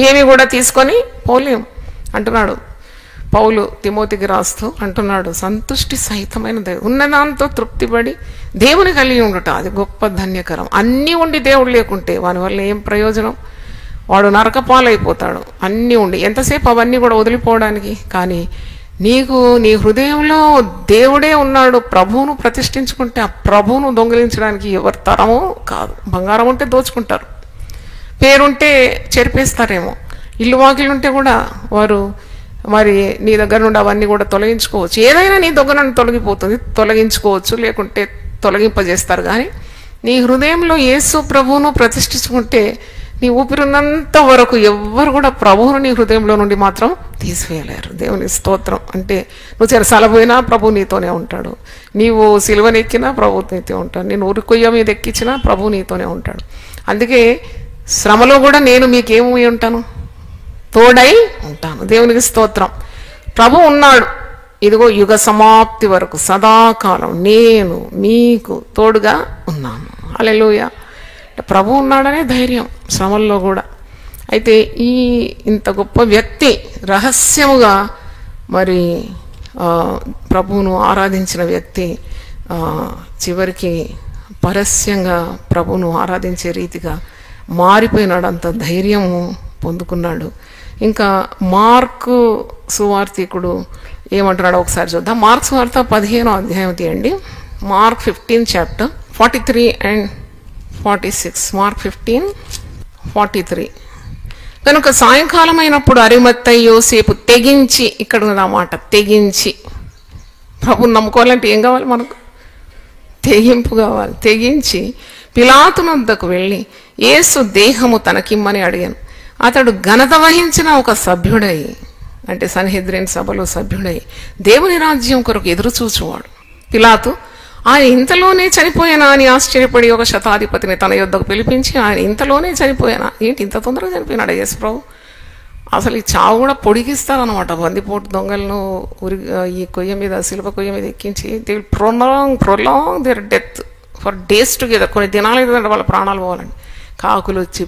S2: ఏమి కూడా తీసుకొని పోలేం అంటున్నాడు పౌలు తిమోతికి రాస్తూ. అంటున్నాడు సంతుష్టి సహితమైన దైవం, ఉన్నదాంతో తృప్తిపడి దేవుని కలిగి ఉండుట అది గొప్ప ధన్యకరం. అన్నీ ఉండి దేవుడు లేకుంటే వాని వల్ల ఏం ప్రయోజనం? వాడు నరకపాలైపోతాడు. అన్నీ ఉండి ఎంతసేపు అవన్నీ కూడా వదిలిపోవడానికి. కానీ నీకు నీ హృదయంలో దేవుడే ఉన్నాడు, ప్రభువును ప్రతిష్ఠించుకుంటే ఆ ప్రభువును దొంగిలించడానికి ఎవరి తరమో కాదు. బంగారం ఉంటే దోచుకుంటారు, పేరుంటే చెరిపేస్తారేమో, ఇల్లు వాకిలుంటే కూడా వారు మరి నీ దగ్గర నుండి అవన్నీ కూడా తొలగించుకోవచ్చు. ఏదైనా నీ దగ్గర నుండి తొలగిపోతుంది, తొలగించుకోవచ్చు, లేకుంటే తొలగింపజేస్తారు. కానీ నీ హృదయంలో యేసు ప్రభువును ప్రతిష్ఠించుకుంటే నీ ఊపిరినంత వరకు ఎవ్వరు కూడా ప్రభువును నీ హృదయంలో నుండి మాత్రం తీసివేయలేరు. దేవుని స్తోత్రం. అంటే నువ్వు చెరసాలపోయినా ప్రభు నీతోనే ఉంటాడు, నీవు సిలువనెక్కినా ప్రభు నీతో ఉంటాడు, నేను ఉరికొయ్య మీద ఎక్కించినా ప్రభు నీతోనే ఉంటాడు. అందుకే శ్రమలో కూడా నేను మీకేమై ఉంటాను, తోడై ఉంటాను. దేవునికి స్తోత్రం. ప్రభు ఉన్నాడు, ఇదిగో యుగ సమాప్తి వరకు సదాకాలం నేను మీకు తోడుగా ఉన్నాను. హల్లెలూయా. ప్రభు ఉన్నాడనే ధైర్యం శ్రమల్లో కూడా. అయితే ఈ ఇంత గొప్ప వ్యక్తి రహస్యముగా మరి ప్రభువును ఆరాధించిన వ్యక్తి చివరికి పరస్యంగా ప్రభువును ఆరాధించే రీతిగా మారిపోయినాడు, అంత ధైర్యము పొందుకున్నాడు. ఇంకా మార్కు సువార్తికుడు ఏమంటున్నాడు ఒకసారి చూద్దాం. మార్క్ సువార్త 15వ అధ్యాయం తీయండి. Mark 15 chapter 43 and 46. మార్క్ 15:43. కనుక సాయంకాలం అయినప్పుడు అరిమత్తయి యోసేపు తెగించి, ఇక్కడ ఉన్నది ఆ మాట, తెగించి. ప్రభుని నమ్ముకోవాలంటే ఏం కావాలి మనకు? తెగింపు కావాలి. తెగించి పిలాతునొద్దకు వెళ్ళి యేసు దేహము తనకిమ్మని అడిగాను. అతడు ఘనత వహించిన ఒక సభ్యుడై, అంటే సన్హెద్రిన్ సభలో సభ్యుడై దేవుని రాజ్యం కొరకు ఎదురు చూచువాడు. పిలాతు ఆయన ఇంతలోనే చనిపోయానా అని ఆశ్చర్యపడి ఒక శతాధిపతిని తన యొద్దకు పిలిపించి, ఆయన ఇంతలోనే చనిపోయానా, ఏంటి ఇంత తొందరగా చనిపోయినాడు యేసు ప్రభు? అసలు ఈ చావు కూడా పొడిగిస్తారనమాట. బందిపోటు దొంగలను ఈ కొయ్య మీద, శిలువ కొయ్య మీద ఎక్కించి they will prolong their death for days together. కొన్ని దినాలు ఏదంటే వాళ్ళ ప్రాణాలు పోవాలండి. కాకులు వచ్చి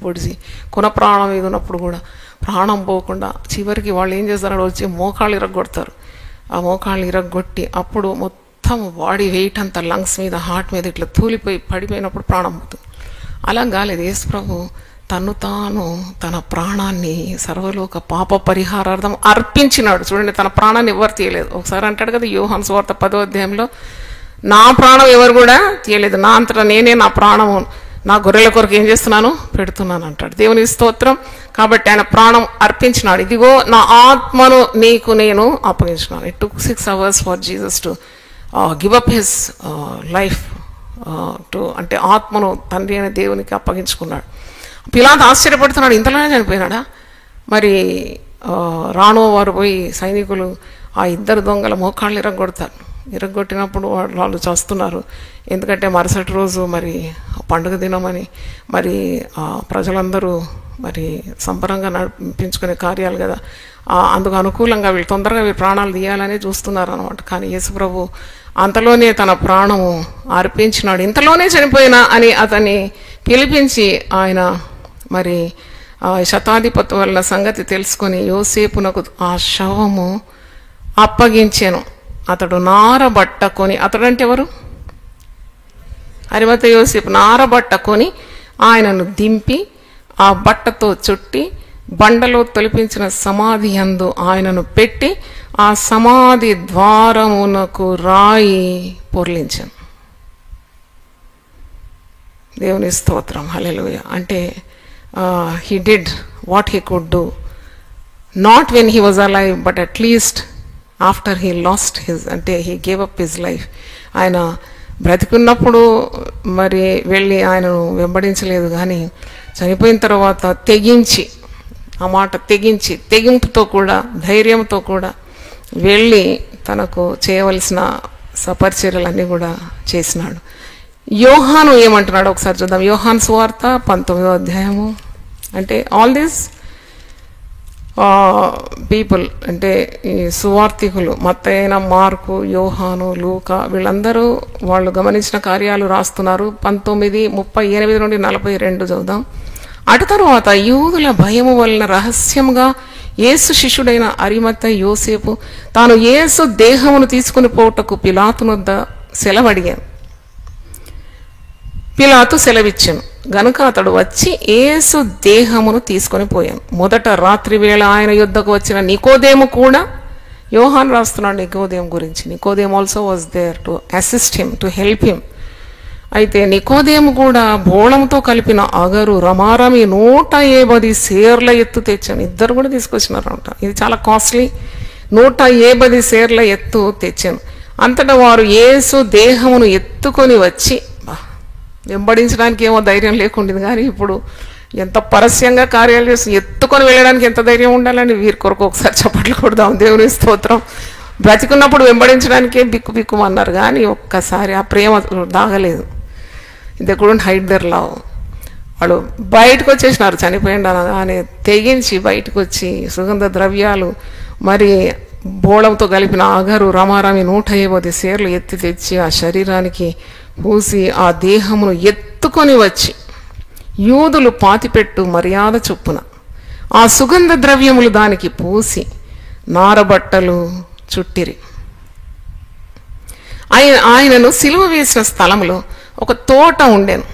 S2: పొడిచి కొన ప్రాణం మీద ఉన్నప్పుడు కూడా ప్రాణం పోకుండా చివరికి వాళ్ళు ఏం చేస్తారో వచ్చి మోకాళ్ళు ఇరగొడతారు. ఆ మోకాళ్ళు ఇరగొట్టి అప్పుడు మొత్తం బాడీ వెయిట్ అంతా లంగ్స్ మీద, హార్ట్ మీద ఇట్లా తూలిపోయి పడిపోయినప్పుడు ప్రాణం పోతుంది. అలా కాలేదు. యేసు ప్రభు తను తాను తన ప్రాణాన్ని సర్వలోక పాప పరిహారార్థం అర్పించినాడు. చూడండి, తన ప్రాణాన్ని ఎవరు తీయలేదు. ఒకసారి అంటాడు కదా యోహాను సువార్త 10వ అధ్యాయంలో, నా ప్రాణం ఎవరు కూడా తీయలేదు, నా అంతటా నేనే నా ప్రాణము నా గొర్రెల కొరకు ఏం చేస్తున్నాను, పెడుతున్నాను అంటాడు. దేవుని స్తోత్రం. కాబట్టి ఆయన ప్రాణం అర్పించినాడు. ఇదిగో నా ఆత్మను నీకు నేను అప్పగించినాను. It took 6 hours for Jesus to give up his life to, అంటే ఆత్మను తండ్రి అనే దేవునికి అప్పగించుకున్నాడు. పిలాతు ఆశ్చర్యపడుతున్నాడు, ఇంతలోనే చనిపోయినాడా? మరి రాణో వారు పోయి సైనికులు ఆ ఇద్దరు దొంగల మోకాళ్ళు ఇరగొట్టినప్పుడు వాళ్ళు చేస్తున్నారు. ఎందుకంటే మరుసటి రోజు మరి పండుగ దినమని మరి ప్రజలందరూ మరి సంబరంగా నడిపించుకునే కార్యాలు కదా, అందుకు అనుకూలంగా వీళ్ళు తొందరగా వీళ్ళు ప్రాణాలు తీయాలని చూస్తున్నారు అనమాట. కానీ యేసు ప్రభు అంతలోనే తన ప్రాణము అర్పించినాడు. ఇంతలోనే చనిపోయినా అని అతన్ని పిలిపించి ఆయన మరి శతాధిపతి వల్ల సంగతి తెలుసుకొని యోసేపునకు ఆ శవము అప్పగించాను. అతడు నారబట్ట కొని, అతడంటే ఎవరు? అరిమత యోసేపు. నారబట్ట కొని ఆయనను దింపి ఆ బట్టతో చుట్టి బండలో తొలిపించిన సమాధి యందు ఆయనను పెట్టి ఆ సమాధి ద్వారమునకు రాయి పొర్లించాను. దేవుని స్తోత్రం. హల్లెలూయా. అంటే he did what he could do, not when he was alive, but at least after he lost his, అంటే he gave up his life. ఆయన బ్రతికున్నప్పుడు మరి వెళ్ళి ఆయనను వెంబడించలేదు, కానీ చనిపోయిన తర్వాత తెగించి, ఆ మాట తెగించి, తెగింపుతో కూడా ధైర్యంతో కూడా వెళ్ళి తనకు చేయవలసిన సపరిచర్యలన్నీ కూడా చేసినాడు. యోహాను ఏమంటున్నాడు ఒకసారి చూద్దాం. యోహాను సువార్త 19వ అధ్యాయము. అంటే ఆల్ దీస్ పీపుల్, అంటే ఈ సువార్థికులు మత్తయి, మార్కు, యోహాను, లూకా, వీళ్ళందరూ వాళ్ళు గమనించిన కార్యాలు రాస్తున్నారు. 19:38 నుండి 42 చదువుదాం. అటు తరువాత యూదుల భయము వలన రహస్యంగా యేసు శిష్యుడైన అరిమత్తయి యోసేపు తాను యేసు దేహమును తీసుకుని పోవుటకు పిలాతునొద్ద సెలవడిగాను. పిలాతు సెలవిచ్చాను గనుక అతడు వచ్చి యేసు దేహమును తీసుకొని పోయాను. మొదట రాత్రి వేళ ఆయన యుద్ధకు వచ్చిన నికోదేము కూడా, యోహాను రాస్తున్నాడు నికోదేము గురించి. నికోదేము also was there to assist him, to help him. అయితే నికోదేము కూడా బోళంతో కలిపిన అగరు రమారమి 150 సేర్ల ఎత్తు తెచ్చాను. ఇద్దరు కూడా తీసుకొచ్చినారంట. ఇది చాలా కాస్ట్లీ. 150 సేర్ల ఎత్తు తెచ్చాను. అంతటా వారు యేసు దేహమును ఎత్తుకొని వచ్చి, వెంబడించడానికి ఏమో ధైర్యం లేకుండింది, కానీ ఇప్పుడు ఎంత పరస్యంగా కార్యాలు చేసి ఎత్తుకొని వెళ్ళడానికి ఎంత ధైర్యం ఉండాలని వీరి కొరకు ఒకసారి చప్పట్లు కొడదాం. దేవుని స్తోత్రం. బ్రతికున్నప్పుడు వెంబడించడానికే బిక్కుమన్నారు, కానీ ఒక్కసారి ఆ ప్రేమ దాగలేదు. They couldn't hide their love. వాళ్ళు బయటకు వచ్చేసినారు, చనిపోయింది అనగానే తెగించి బయటకు వచ్చి సుగంధ ద్రవ్యాలు, మరి బోళంతో కలిపిన అగరు రమారామి 150 సేర్లు ఎత్తి తెచ్చి ఆ శరీరానికి పూసి ఆ దేహమును ఎత్తుకొని వచ్చి యూదులు పాతిపెట్టు మర్యాద చొప్పున ఆ సుగంధ ద్రవ్యములు దానికి పూసి నారబట్టలు చుట్టిరి. ఆయనను సిలువ వేసిన స్థలంలో ఒక తోట ఉండెను.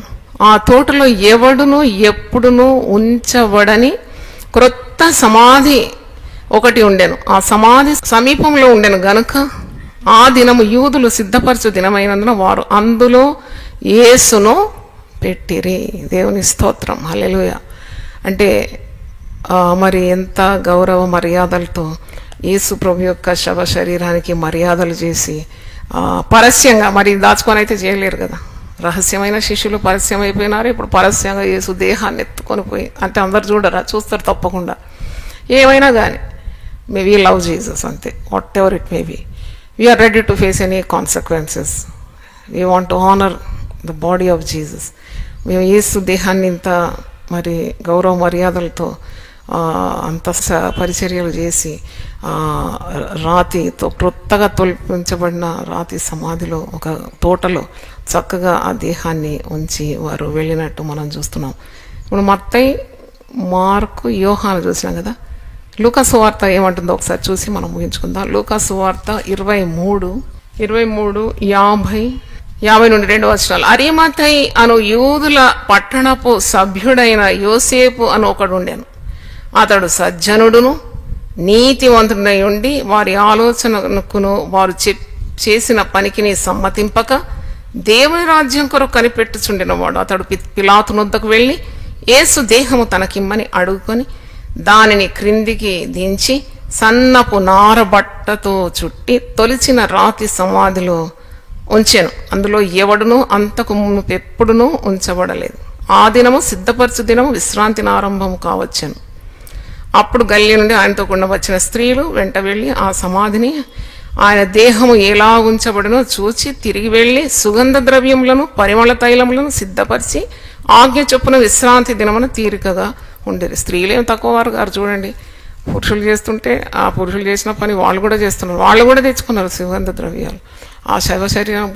S2: ఆ తోటలో ఎవడును ఎప్పుడునూ ఉంచబడని క్రొత్త సమాధి ఒకటి ఉండెను. ఆ సమాధి సమీపంలో ఉండెను గనుక ఆ దినము యూదులు సిద్ధపరచు దినమైనందున వారు అందులో యేసును పెట్టిరి. దేవుని స్తోత్రం. హల్లెలూయా. అంటే మరి ఎంత గౌరవ మర్యాదలతో యేసు ప్రభు యొక్క శవ శరీరానికి మర్యాదలు చేసి పరస్యంగా, మరి దాచుకొని అయితే చేయలేరు కదా. రహస్యమైన శిష్యులు పరస్యం అయిపోయినారు. ఇప్పుడు పరస్యంగా యేసు దేహాన్ని ఎత్తుకొని పోయి, అంటే అందరు చూడరా, చూస్తారు తప్పకుండా. ఏమైనా కానీ వీ లవ్ జీసస్, అంతే. Whatever it may be, we're ready to face any consequences. We want to honour the body of Jesus. మేము యేసు దేహాన్ని ఇంత మరి గౌరవ మర్యాదలతో అంత పరిచర్యలు చేసి రాతితో క్రొత్తగా తొలగించబడిన రాతి సమాధిలో ఒక తోటలో చక్కగా ఆ దేహాన్ని ఉంచి వారు వెళ్ళినట్టు మనం చూస్తున్నాం. ఇప్పుడు మత్తయి, మార్కు, యోహాను చూసినాం కదా. లూకా సువార్త ఏమంటుందో ఒకసారి చూసి మనం ముగించుకుందాం. లూకా సువార్త 23:50 నుండి 2 వచనాలు. అరిమత్తయి అను యూదుల పట్టణపు సభ్యుడైన యోసేపు అని ఒకడు ఉండెను. అతడు సజ్జనుడును నీతివంతుడై ఉండి వారి ఆలోచనకును వారు చేసిన పనికిని సమ్మతింపక దేవుని రాజ్యం కొరకు కనిపెట్టుచుండినవాడు. అతడు పిలాతునొద్దకు వెళ్ళి యేసు దేహము తనకిమ్మని అడుగుకొని దానిని క్రిందికి దించి సన్నపు నారబట్టతో చుట్టి తొలిచిన రాతి సమాధిలో ఉంచెను. అందులో ఎవడునూ అంతకు ఎప్పుడునూ ఉంచబడలేదు. ఆ దినము సిద్ధపరచు దినము, విశ్రాంతి ఆరంభము కావచ్చెను. అప్పుడు గల్లీ నుండి ఆయనతో కూడా వచ్చిన స్త్రీలు వెంట వెళ్ళి ఆ సమాధిని ఆయన దేహము ఎలా ఉంచబడినో చూచి తిరిగి వెళ్ళి సుగంధ ద్రవ్యములను పరిమళ తైలములను సిద్ధపరిచి ఆజ్ఞ చొప్పున విశ్రాంతి దినమున తీరికగా ఉండేది. స్త్రీలేం తక్కువ వారు గారు చూడండి. పురుషులు చేస్తుంటే ఆ పురుషులు చేసిన పని వాళ్ళు కూడా చేస్తున్నారు. వాళ్ళు కూడా తెచ్చుకున్నారు సుగంధ ద్రవ్యాలు. ఆ శవ శరీరం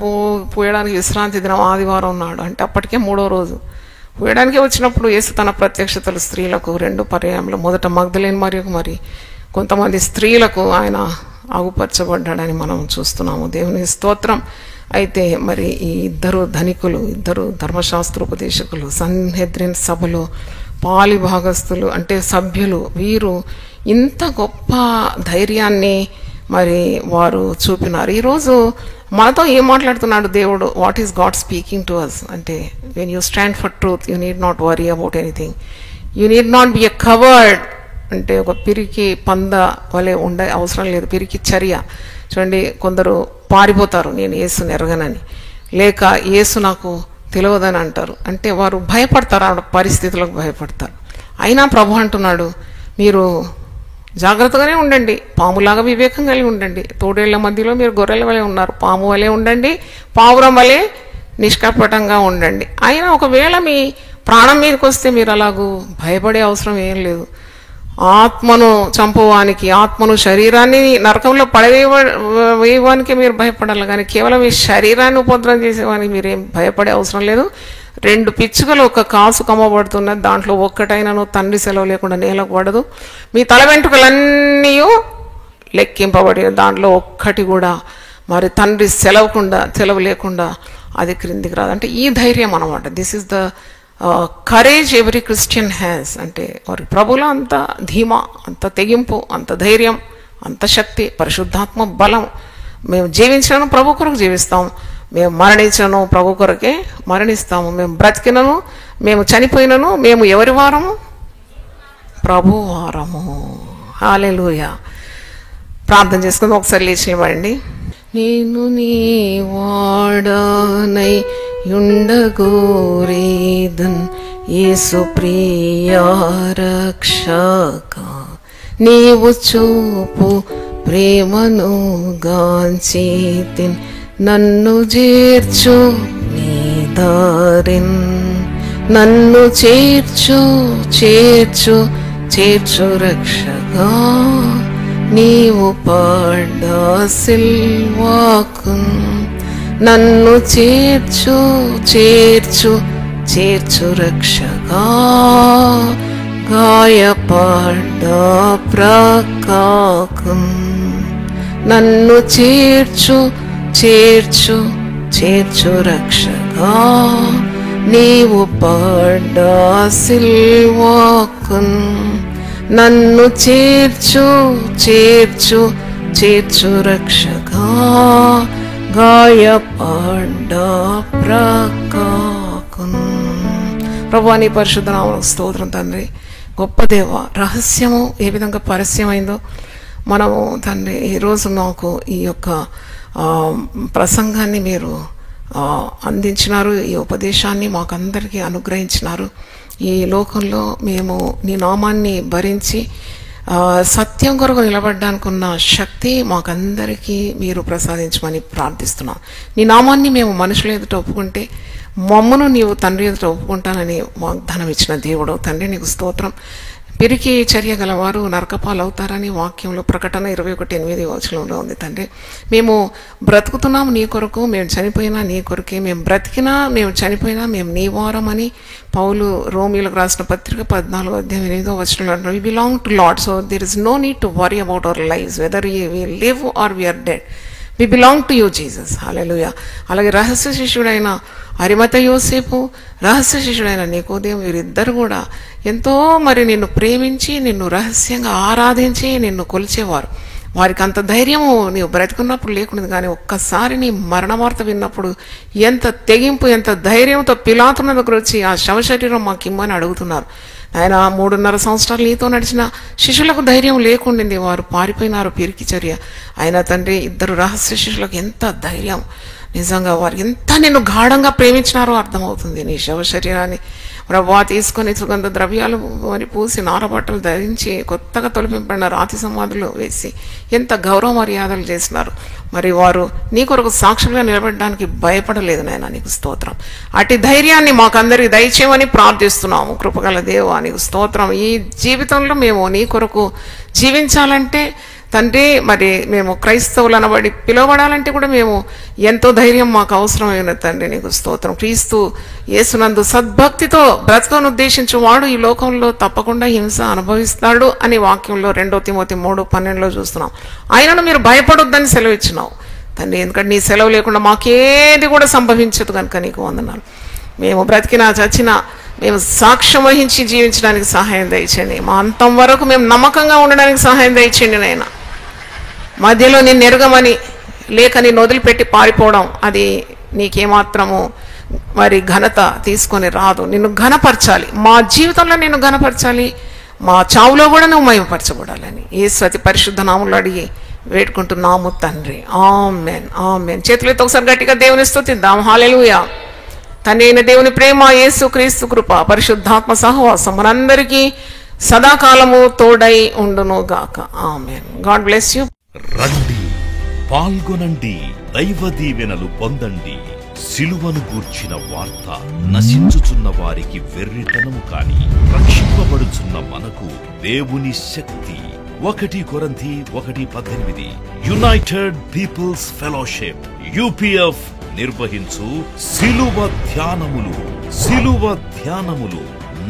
S2: పోయడానికి విశ్రాంతి దినం ఆదివారం నాడు, అంటే అప్పటికే 3వ రోజు. పోయడానికే వచ్చినప్పుడు యేసు తన ప్రత్యక్షతలు స్త్రీలకు 2 పర్యాయంలో, మొదట మగ్దలేని మరియు మరి కొంతమంది స్త్రీలకు ఆయన ఆగుపరచబడ్డాడని మనం చూస్తున్నాము. దేవుని స్తోత్రం. అయితే మరి ఈ ఇద్దరు ధనికులు, ఇద్దరు ధర్మశాస్త్రోపదేశకులు, సన్హెద్రిన్ సభలో పాలిభాగస్తులు అంటే సభ్యులు, వీరు ఇంత గొప్ప ధైర్యాన్ని మరి వారు చూపినారు. ఈరోజు మనతో ఏం మాట్లాడుతున్నాడు దేవుడు? What is God speaking to us అంటే, when you stand for truth you need not worry about anything. You need not be a coward. అంటే ఒక పిరికి పంద వలె ఉండే అవసరం లేదు. పిరికి చర్య చూడండి. కొందరు పారిపోతారు నేను యేసుని ఎరగనని, లేక యేసు నాకు తెలియదని అంటారు. అంటే వారు భయపడతారు, ఆ పరిస్థితులకు భయపడతారు. అయినా ప్రభు అంటున్నాడు, మీరు జాగ్రత్తగానే ఉండండి, పాములాగా వివేకం కలిగి ఉండండి. తోడేళ్ల మధ్యలో మీరు గొర్రెల వలె ఉన్నారు, పాము వలె ఉండండి, పావురం వలె నిష్కపటంగా ఉండండి. అయినా ఒకవేళ మీ ప్రాణం మీదకి వస్తే మీరు అలాగూ భయపడే అవసరం ఏం లేదు. ఆత్మను చంపువానికి, ఆత్మను శరీరాన్ని నరకంలో పడవేయవానికి మీరు భయపడాలి, కానీ కేవలం ఈ శరీరాన్ని ఉపద్రవం చేసేవానికి మీరేం భయపడే అవసరం లేదు. 2 పిచ్చుకలు ఒక కాసు కమ్మబడుతున్నది, దాంట్లో ఒక్కటైనాను తండ్రి సెలవు లేకుండా నేలకు పడదు. మీ తల వెంట్రుకలన్నీ లెక్కింపబడి దాంట్లో ఒక్కటి కూడా మరి తండ్రి సెలవు లేకుండా అది క్రిందికి రాదు. అంటే ఈ ధైర్యం అనమాట. This is the courage every Christian has. అంటే వారి ప్రభులో అంత ధీమా, అంత తెగింపు, అంత ధైర్యం, అంత శక్తి, పరిశుద్ధాత్మ బలం. మేము జీవించినను ప్రభు కొరకు జీవిస్తాము, మేము మరణించను ప్రభు కొరకే మరణిస్తాము, మేము బ్రతికినను, మేము చనిపోయినను మేము ఎవరి వారము? ప్రభు వారము. హల్లెలూయా. ప్రార్థన చేసుకుందాం. ఒకసారి లేచి నిలబడండి. నేను నీ వాడనై యుండగోరేదన్ యేసు ప్రియా రక్షక, నీవు చూపు ప్రేమను గాంచితిన్, నన్ను చేర్చు నీ దారిన్, నన్ను చేర్చు చేర్చు చేర్చు రక్షగా, నీవు పడ్డ సిల్వాకు, నన్ను చేర్చు చేర్చు చేర్చు రక్షగా, గాయపడ్డ ప్రకాకు, నన్ను చేర్చు చేర్చు చేర్చు రక్షగా, నీవు పడ్డ సిల్వాకు, నన్ను చేర్చు చేర్చు చేర్చు రక్షగా, గాయపడ్డ ప్రకాకు. ప్రభువా నీ పరిశుద్ధ నామమునకు స్తోత్రం తండ్రి. గొప్ప దేవ, రహస్యము ఏ విధంగా పరస్యమైందో మనము తండ్రి ఈరోజు మాకు ఈ యొక్క ప్రసంగాన్ని మీరు అందించినారు, ఈ ఉపదేశాన్ని మాకందరికీ అనుగ్రహించినారు. ఈ లోకంలో మేము నీ నామాన్ని భరించి సత్యం కొరకు నిలబడ్డానికి ఉన్న శక్తి మాకందరికీ మీరు ప్రసాదించమని ప్రార్థిస్తున్నాం. నీ నామాన్ని మేము మనుషుల ఎదుట ఒప్పుకుంటే మమ్మను నీవు తండ్రి ఎదుట ఒప్పుకుంటానని వాగ్దానం ఇచ్చిన దేవుడు తండ్రి, నీకు స్తోత్రం. పిరికి చర్య గలవారు నరకపాలు అవుతారని వాక్యంలో ప్రకటన 21:8 ఉంది తండ్రి. మేము బ్రతుకుతున్నాము నీ కొరకు, మేము చనిపోయినా నీ కొరకే, మేము బ్రతికినా మేము చనిపోయినా మేము నీ వారం అని పౌలు రోమీలకు రాసిన పత్రిక 14:8 we belong to Lord, so there is no need to worry about our lifes whether we live or we are dead. We belong to you Jesus. Hallelujah. అలాగే రహస్య శిష్యుడైన అరిమత యోసేపు, రహస్య శిష్యుడైన నికోదేము, వీరిద్దరు కూడా ఎంతో మరి నిన్ను ప్రేమించి నిన్ను రహస్యంగా ఆరాధించి నిన్ను కొలిచేవారు. వారికి అంత ధైర్యము నీవు బ్రతుకున్నప్పుడు లేకున్నది, కానీ ఒక్కసారి నీ మరణ వార్త విన్నప్పుడు ఎంత తెగింపు, ఎంత ధైర్యంతో పిలాతున్న దగ్గర వచ్చి ఆ శవశరీరం మాకు ఇమ్మని అడుగుతున్నారు. ఆయన 3.5 సంవత్సరాలు నీతో నడిచిన శిష్యులకు ధైర్యం లేకుండింది, వారు పారిపోయినారు పిరికి చర్య. ఆయన తండ్రి 2 రహస్య శిష్యులకు ఎంత ధైర్యం, నిజంగా వారు ఎంత నిన్ను గాఢంగా ప్రేమించినారో అర్థమవుతుంది. నీ శవ శరీరాన్ని ప్రభువా తీసుకొని సుగంధ ద్రవ్యాలు మరి పూసి నారబట్టలు ధరించి కొత్తగా తొలిపింపడిన రాతి సమాధులు వేసి ఎంత గౌరవ మర్యాదలు చేసినారు. మరి వారు నీ కొరకు సాక్షులుగా నిలబడడానికి భయపడలేదు నాయన, నీకు స్తోత్రం. అటు ధైర్యాన్ని మాకందరికి దయచేయమని ప్రార్థిస్తున్నాము. కృపగల దేవా నీకు స్తోత్రం. ఈ జీవితంలో మేము నీ కొరకు జీవించాలంటే తండ్రి, మరి మేము క్రైస్తవులు అనబడి పిలువబడాలంటే కూడా మేము ఎంతో ధైర్యం మాకు అవసరమైన తండ్రి, నీకు స్తోత్రం. క్రీస్తు యేసునందు సద్భక్తితో బ్రతకను ఉద్దేశించు వాడు ఈ లోకంలో తప్పకుండా హింస అనుభవిస్తాడు అని వాక్యంలో 2 తిమోతి 3:12 చూస్తున్నాం. ఆయనను మీరు భయపడొద్దని సెలవు ఇచ్చినావు తండ్రి, ఎందుకంటే నీ సెలవు లేకుండా మాకేది కూడా సంభవించదు కనుక నీకు వందనాలు. మేము బ్రతికినా చచ్చినా మేము సాక్ష్యం వహించి జీవించడానికి సహాయం దయచేయండి. మా అంతం వరకు మేము నమ్మకంగా ఉండడానికి సహాయం దయచేయండి నాయన. మధ్యలో నిన్ను ఎరగమని లేక నిన్ను వదిలిపెట్టి పారిపోవడం అది నీకేమాత్రము మరి ఘనత తీసుకొని రాదు. నిన్ను ఘనపరచాలి, మా జీవితంలో నిన్ను ఘనపరచాలి, మా చావులో కూడా నువ్వు మహిమపరచబడాలని యేసు అతి పరిశుద్ధ నామములో అడిగి వేడుకుంటున్నాము తండ్రి. ఆమేన్, ఆమేన్. చేతులతో ఒకసారి గట్టిగా దేవుని స్తుతిద్దాం. హల్లెలూయా. తండ్రి అయిన దేవుని ప్రేమ, యేసు క్రీస్తు కృప, పరిశుద్ధాత్మ సహవాసం మనందరికీ సదాకాలము తోడై ఉండును గాక. ఆమేన్. God bless you.
S1: రండి, పాల్గొనండి, దైవ దీవెనలు పొందండి. సిలువను గూర్చిన వార్త నశించుచున్న వారికి వెర్రితనము కాని, రక్షింపబడుచున్న మనకు దేవుని శక్తి. 1 కొరింథీ 1:18. యునైటెడ్ పీపుల్స్ ఫెలోషిప్ UPF నిర్వహించు సిలువ ధ్యానములు.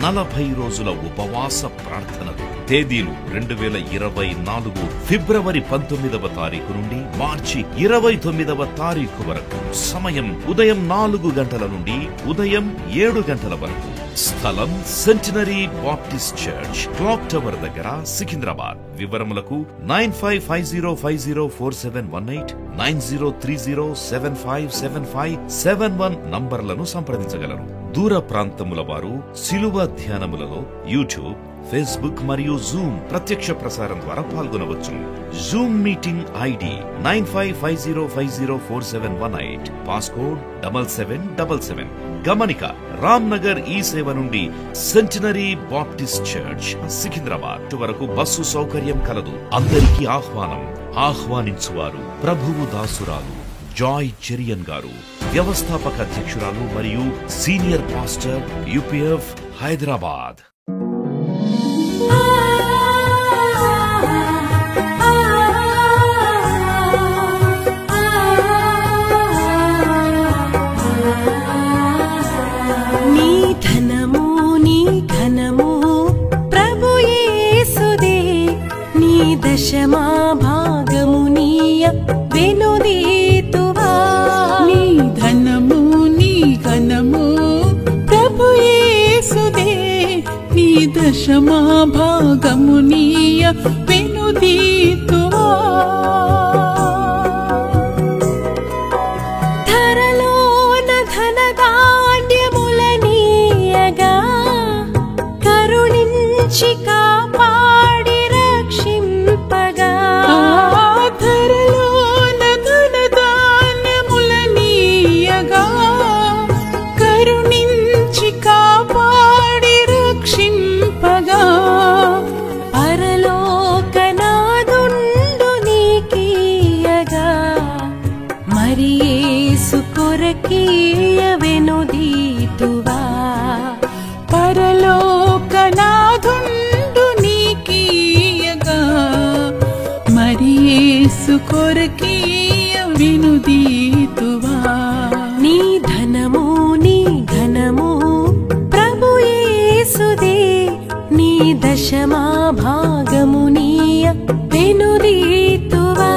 S1: 40 రోజుల ఉపవాస ప్రార్థనలు. తేదీలు 2024 ఫిబ్రవరి 19వ తారీఖు నుండి మార్చి 29వ తారీఖు వరకు. సమయం ఉదయం 4 గంటల నుండి ఉదయం 7 గంటల వరకు. స్థలం centenary Baptist church, clock tower దగ్గర, సికింద్రాబాద్. వివరములకు 9550504718, 9030757571 నంబర్లను సంప్రదించగలరు. దూర ప్రాంతముల వారు సిలువ ధ్యానములలో యూట్యూబ్, ఫేస్బుక్ మరియు జూమ్ ప్రత్యక్ష ప్రసారం ద్వారా పాల్గొనవచ్చు. Zoom meeting ID 9550504718, passcode 7777. గమనిక, రామ్ నగర్ ఈ సేవ నుండి సెంటినరీ బాప్టిస్ట్ చర్చ్, సికింద్రాబాద్ వరకు బస్సు సౌకర్యం కలదు. అందరికీ ఆహ్వానం. ఆహ్వానించువారు ప్రభువు దాసురాలు జాయ్ చెరియన్ గారు, వ్యవస్థాపక అధ్యక్షురాలు మరియు సీనియర్ పాస్టర్ UPF హైదరాబాద్.
S3: నీ ధనము నీ ఘనము ప్రభు యేసుదే, నీ దశమా భాగము నీయ వెనుదీతువా.
S4: నీ ధనము నీ ఘనము ప్రభు యేసుదే, నీ దశమా భాగము నీయ వెనుదీతువా.
S3: ధరలోన ధనధాన్యములనీయగా కరుణించి కాపాడి రక్షింపగా.
S4: ధరలోన ధనధాన్యములనీయగా కరుణించి కాపాడి రక్షింపగా.
S3: పరలోకనాదుండు నీకీయగా మరి యేసు కొరకీయ వెనుదీతువా.
S4: పరలోకనాథుండు నీకీయగా మరి యేసు కొరకీయ వెనుదీతువా.
S3: నీ ధనము నీ ఘనము ప్రభు యేసుదే, నీ దశమా భాగము నీయ వెనుదీతువా.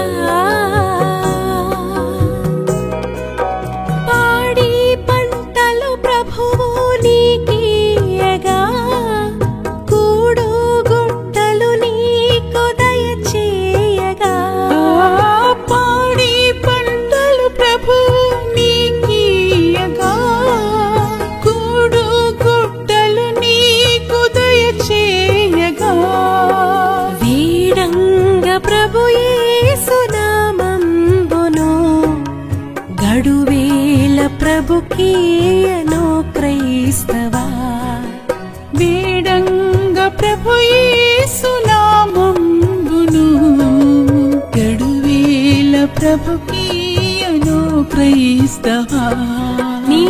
S3: పాడి పంటలు ప్రభువు నీకీయగా కూడు గుట్టలు నీకు దయచేయగా.
S4: పాడి పంటలు ప్రభువు నీకీయగా కూడు గుట్టలు నీకు దయచేయగా.
S3: వీడంగ ప్రభు యేసు నామంబును గడువేల ప్రభుకీయను క్రైస్తవా.
S4: వేడంగ ప్రభు యేసు నామంబును గడువేల ప్రభుకీయను క్రైస్తవా.
S3: నీ